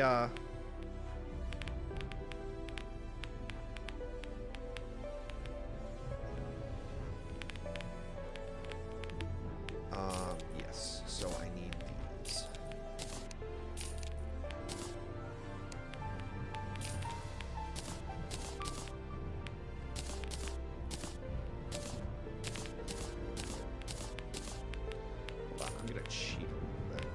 yes, so I need these. Hold on, I'm gonna cheat a little bit.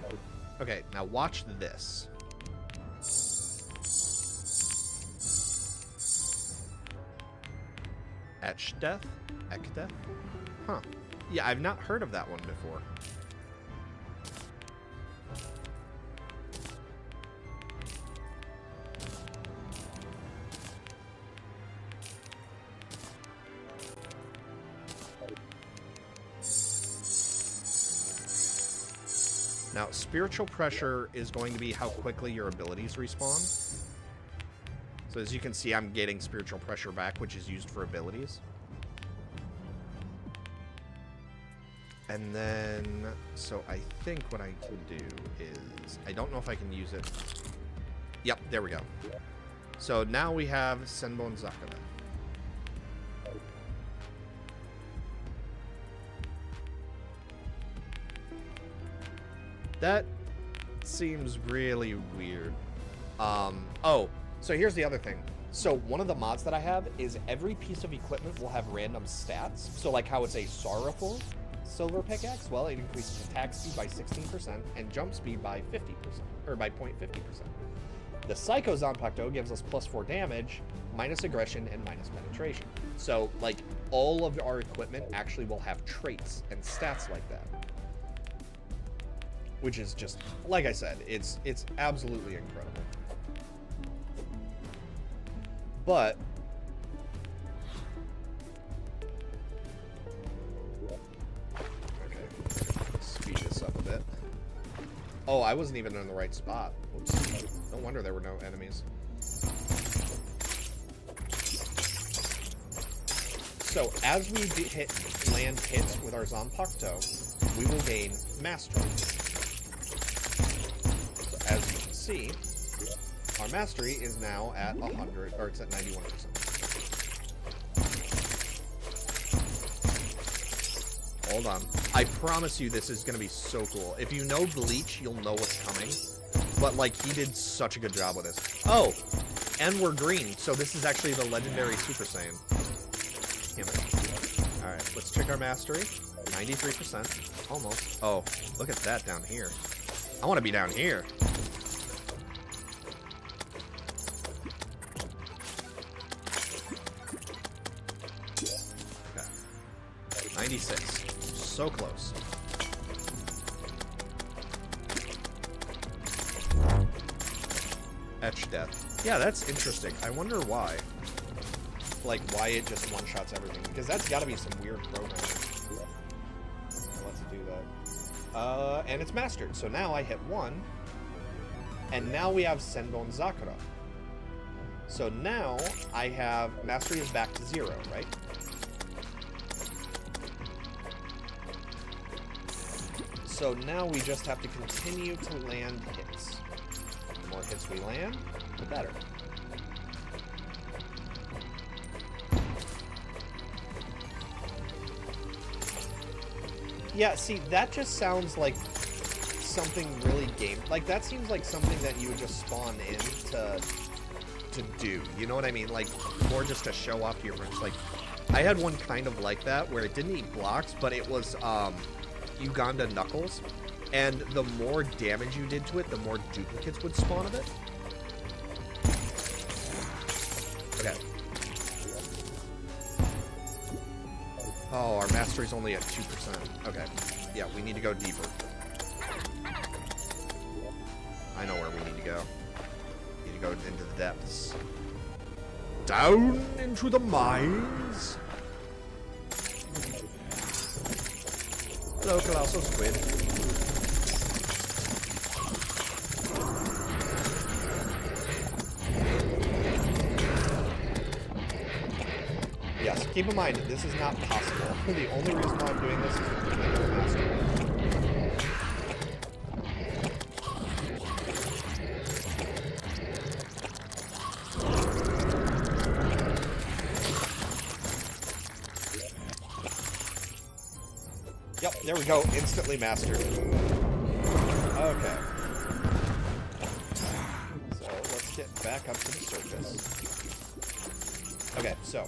Oh. Okay, now watch this. Etchdeth? Ekdeth? Huh. Yeah, I've not heard of that one before. Now, spiritual pressure is going to be how quickly your abilities respawn. So as you can see, I'm getting spiritual pressure back, which is used for abilities. And then, so I think what I can do is, I don't know if I can use it. Yep, there we go. So now we have Senbon Zakura. That seems really weird. Oh, so here's the other thing. So one of the mods that I have is every piece of equipment will have random stats. So like how it's a sorrowful silver pickaxe, well, it increases attack speed by 16% and jump speed by 50%, or by 0.50%. The Psycho Zanpakuto gives us +4 damage, minus aggression, and minus penetration. So like all of our equipment actually will have traits and stats like that. Which is just, like I said, it's absolutely incredible. But Oh, I wasn't even in the right spot. Oops. No wonder there were no enemies. So, as we land hits with our Zanpakuto, we will gain Mastery. So, as you can see, our Mastery is now at 100, or it's at 91%. Hold on. I promise you this is going to be so cool. If you know Bleach, you'll know what's coming. But, like, he did such a good job with this. Oh! And we're green, so this is actually the legendary Super Saiyan. Damn it. Alright, let's check our mastery. 93%. Almost. Oh, look at that down here. I want to be down here. Okay. 96. So close. Etch Death. Yeah, that's interesting. I wonder why. Like, why it just one-shots everything. Because that's got to be some weird programming. Let's do that. And it's mastered. So now I hit 1. And now we have Senbon Zakura. So now I have... Mastery is back to 0, right? So now we just have to continue to land hits. The more hits we land, the better. Yeah, see, that just sounds like something really like, that seems like something that you would just spawn in to do. You know what I mean? Like, more just to show off to your friends. Like, I had one kind of like that, where it didn't eat blocks, but it was, Uganda Knuckles, and the more damage you did to it, the more duplicates would spawn of it. Okay. Oh, our mastery's only at 2%. Okay. Yeah, we need to go deeper. I know where we need to go. We need to go into the depths. Down into the mines. Hello, Colossal Squid. Yes, keep in mind, this is not possible. The only reason why I'm doing this is to complete the mastery. Yep, there we go. Instantly mastered. Okay. So, let's get back up to the surface. Okay, so.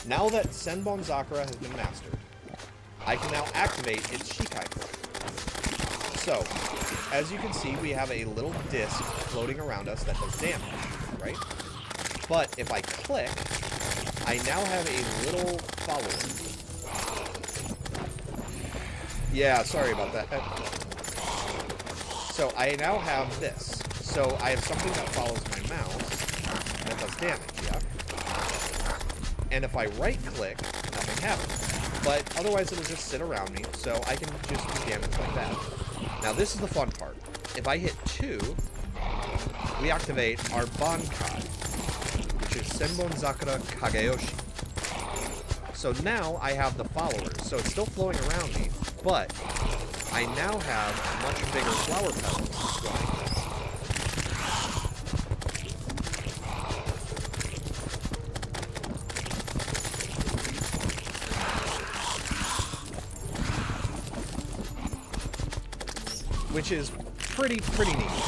Now that Senbon Zakura has been mastered, I can now activate its Shikai form. So, as you can see, we have a little disc floating around us that does damage, right? But if I click, I now have a little follower. Yeah, sorry about that. So I now have this. So I have something that follows my mouse that does damage, yeah? And if I right-click, nothing happens. But otherwise it'll just sit around me, so I can just do damage like that. Now this is the fun part. If I hit 2, we activate our Bankai, which is Senbon Zakura Kageyoshi. So now I have the followers, so it's still flowing around me, but I now have much bigger flower petals going. Which is pretty neat.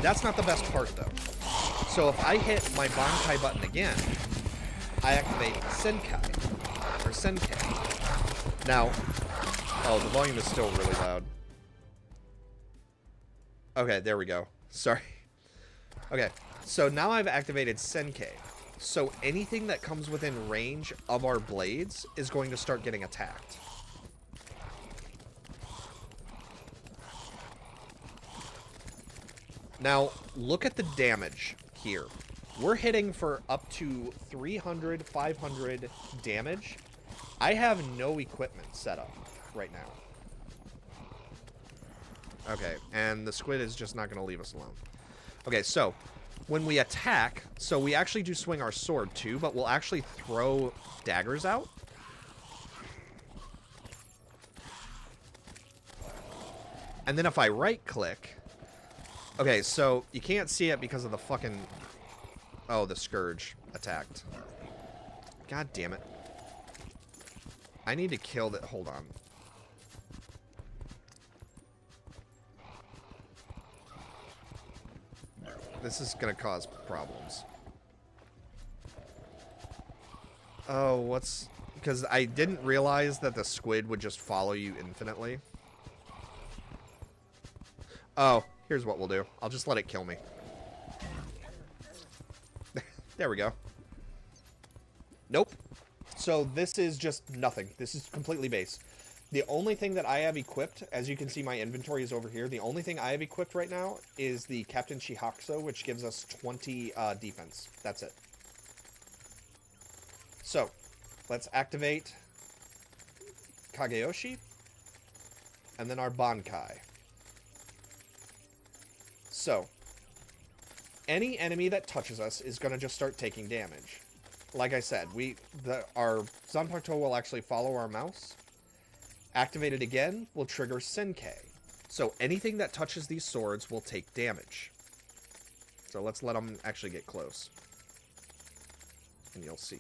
That's not the best part, though. So if I hit my Bankai button again, I activate Senkai, or Senkei. Now, oh, the volume is still really loud. Okay, there we go. Sorry. Okay, so now I've activated Senkei. So anything that comes within range of our blades is going to start getting attacked. Now, look at the damage here. We're hitting for up to 300, 500 damage. I have no equipment set up right now. Okay, and the squid is just not going to leave us alone. Okay, so when we attack, so we actually do swing our sword too, but we'll actually throw daggers out. And then if I right-click... Okay, so you can't see it because of the fucking... Oh, the Scourge attacked. God damn it. I need to kill that... Hold on. This is going to cause problems. Oh, what's... Because I didn't realize that the squid would just follow you infinitely. Oh, here's what we'll do. I'll just let it kill me. There we go. Nope. So this is just nothing. This is completely base. The only thing that I have equipped, as you can see my inventory is over here, the only thing I have equipped right now is the Captain Chihakuso, which gives us 20 defense. That's it. So, let's activate Kageyoshi, and then our Bankai. So, any enemy that touches us is going to just start taking damage. Like I said, our Zanpakuto will actually follow our mouse. Activate it again will trigger Senkei. So anything that touches these swords will take damage. So let's let them actually get close. And you'll see.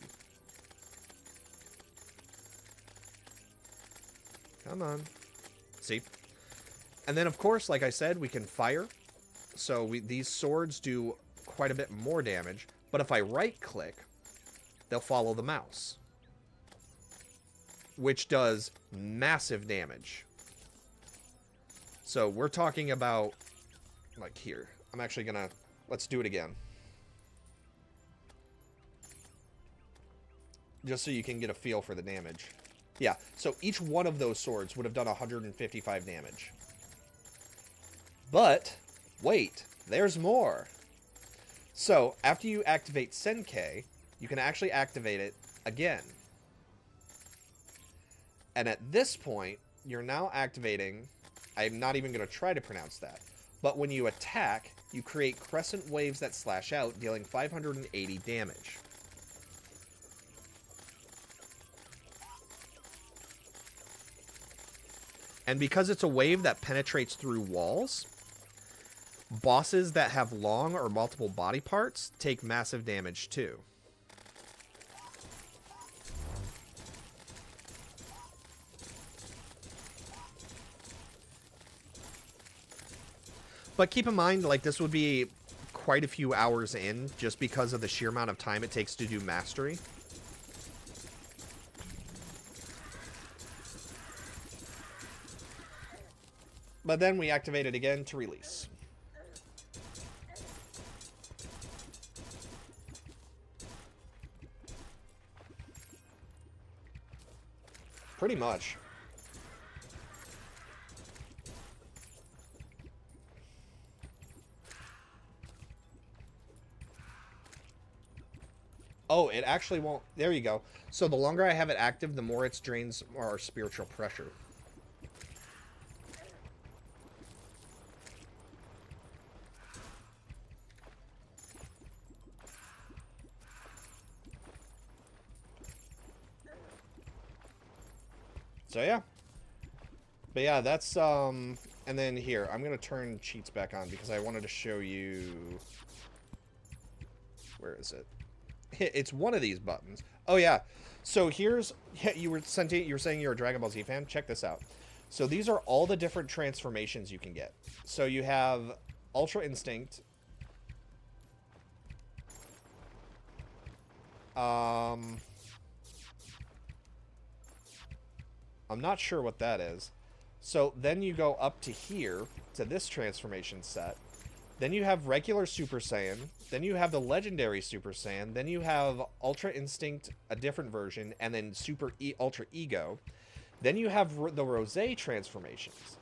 Come on. See? And then, of course, like I said, we can fire. So these swords do quite a bit more damage. But if I right-click, they'll follow the mouse, which does massive damage. So we're talking about, like here. I'm actually gonna, let's do it again. Just so you can get a feel for the damage. Yeah, so each one of those swords would have done 155 damage. But, wait, there's more. So, after you activate Senkei, you can actually activate it again. And at this point, you're now activating... I'm not even going to try to pronounce that. But when you attack, you create crescent waves that slash out, dealing 580 damage. And because it's a wave that penetrates through walls, bosses that have long or multiple body parts take massive damage too. But keep in mind, like, this would be quite a few hours in, just because of the sheer amount of time it takes to do mastery. But then we activate it again to release. Pretty much. Oh, it actually won't. There you go. So the longer I have it active, the more it drains our spiritual pressure. So yeah. But yeah, that's and then here, I'm going to turn cheats back on because I wanted to show you, where is it? It's one of these buttons. Oh yeah. So here's, you were saying you're a Dragon Ball Z fan. Check this out. So these are all the different transformations you can get. So you have Ultra Instinct. I'm not sure what that is. So then you go up to here, to this transformation set. Then you have regular Super Saiyan. Then you have the legendary Super Saiyan. Then you have Ultra Instinct, a different version, and then Ultra Ego. Then you have the Rosé transformations.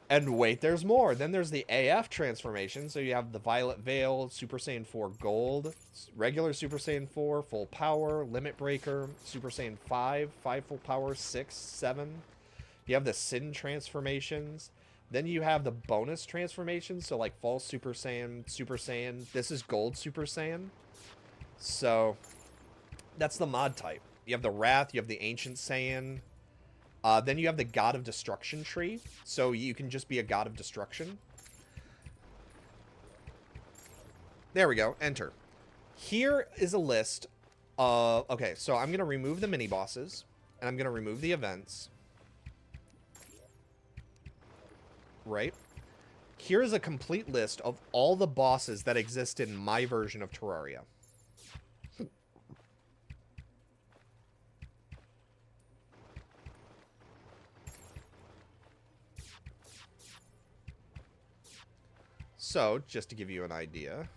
And wait, there's more. Then there's the AF transformation. So you have the Violet Veil, Super Saiyan 4 Gold, regular Super Saiyan 4, Full Power, Limit Breaker, Super Saiyan 5, 5 Full Power, 6, 7. You have the Sin transformations. Then you have the bonus transformations, so like false Super Saiyan, Super Saiyan. This is gold Super Saiyan. So that's the mod type. You have the Wrath, you have the Ancient Saiyan. Then you have the God of Destruction tree, so you can just be a God of Destruction. There we go, enter. Here is a list of... Okay, so I'm going to remove the mini-bosses, and I'm going to remove the events. Right? Here is a complete list of all the bosses that exist in my version of Terraria. So, just to give you an idea,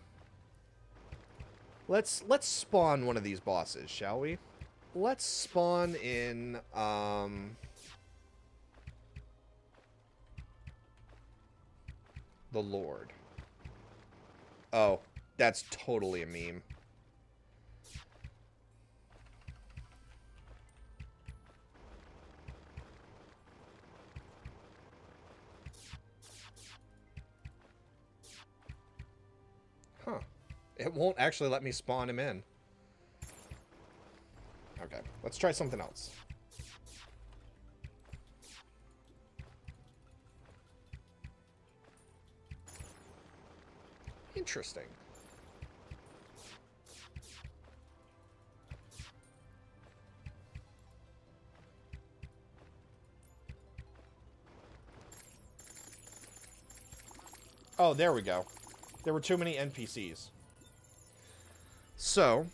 let's spawn one of these bosses, shall we? Let's spawn in the Lord. Oh, that's totally a meme. Huh. It won't actually let me spawn him in. Okay, let's try something else. Interesting. Oh, there we go. There were too many NPCs. So...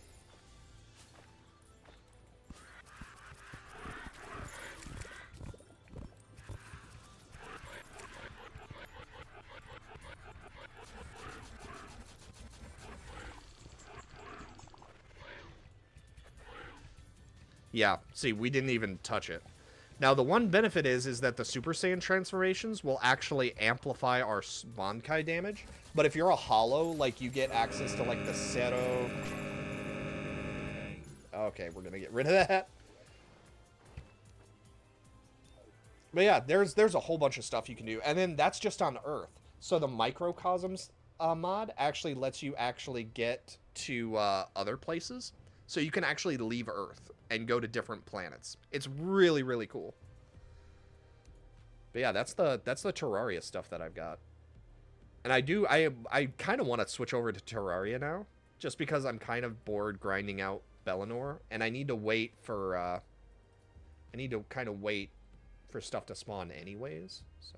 Yeah, see, we didn't even touch it. Now, the one benefit is that the Super Saiyan transformations will actually amplify our Bankai damage. But if you're a Hollow, like, you get access to, like, the Zero... Okay, we're gonna get rid of that. But yeah, there's a whole bunch of stuff you can do. And then that's just on Earth. So the Microcosms mod actually lets you actually get to other places. So you can actually leave Earth and go to different planets. It's really, really cool. But yeah, that's the Terraria stuff that I've got. And I kind of want to switch over to Terraria now, just because I'm kind of bored grinding out Bellinor, and I need to wait for I need to kind of wait for stuff to spawn anyways. So.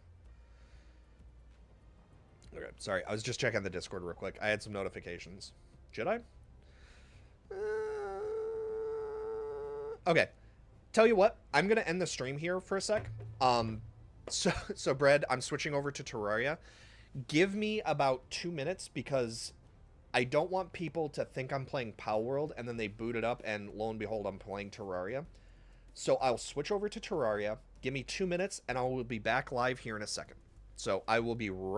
Okay, sorry, I was just checking the Discord real quick. I had some notifications. Should I? Okay, tell you what, I'm gonna end the stream here for a sec. So Brad, I'm switching over to Terraria. Give me about 2 minutes because I don't want people to think I'm playing Palworld and then they boot it up and lo and behold, I'm playing Terraria. So I'll switch over to Terraria. Give me 2 minutes and I will be back live here in a second. So I will be right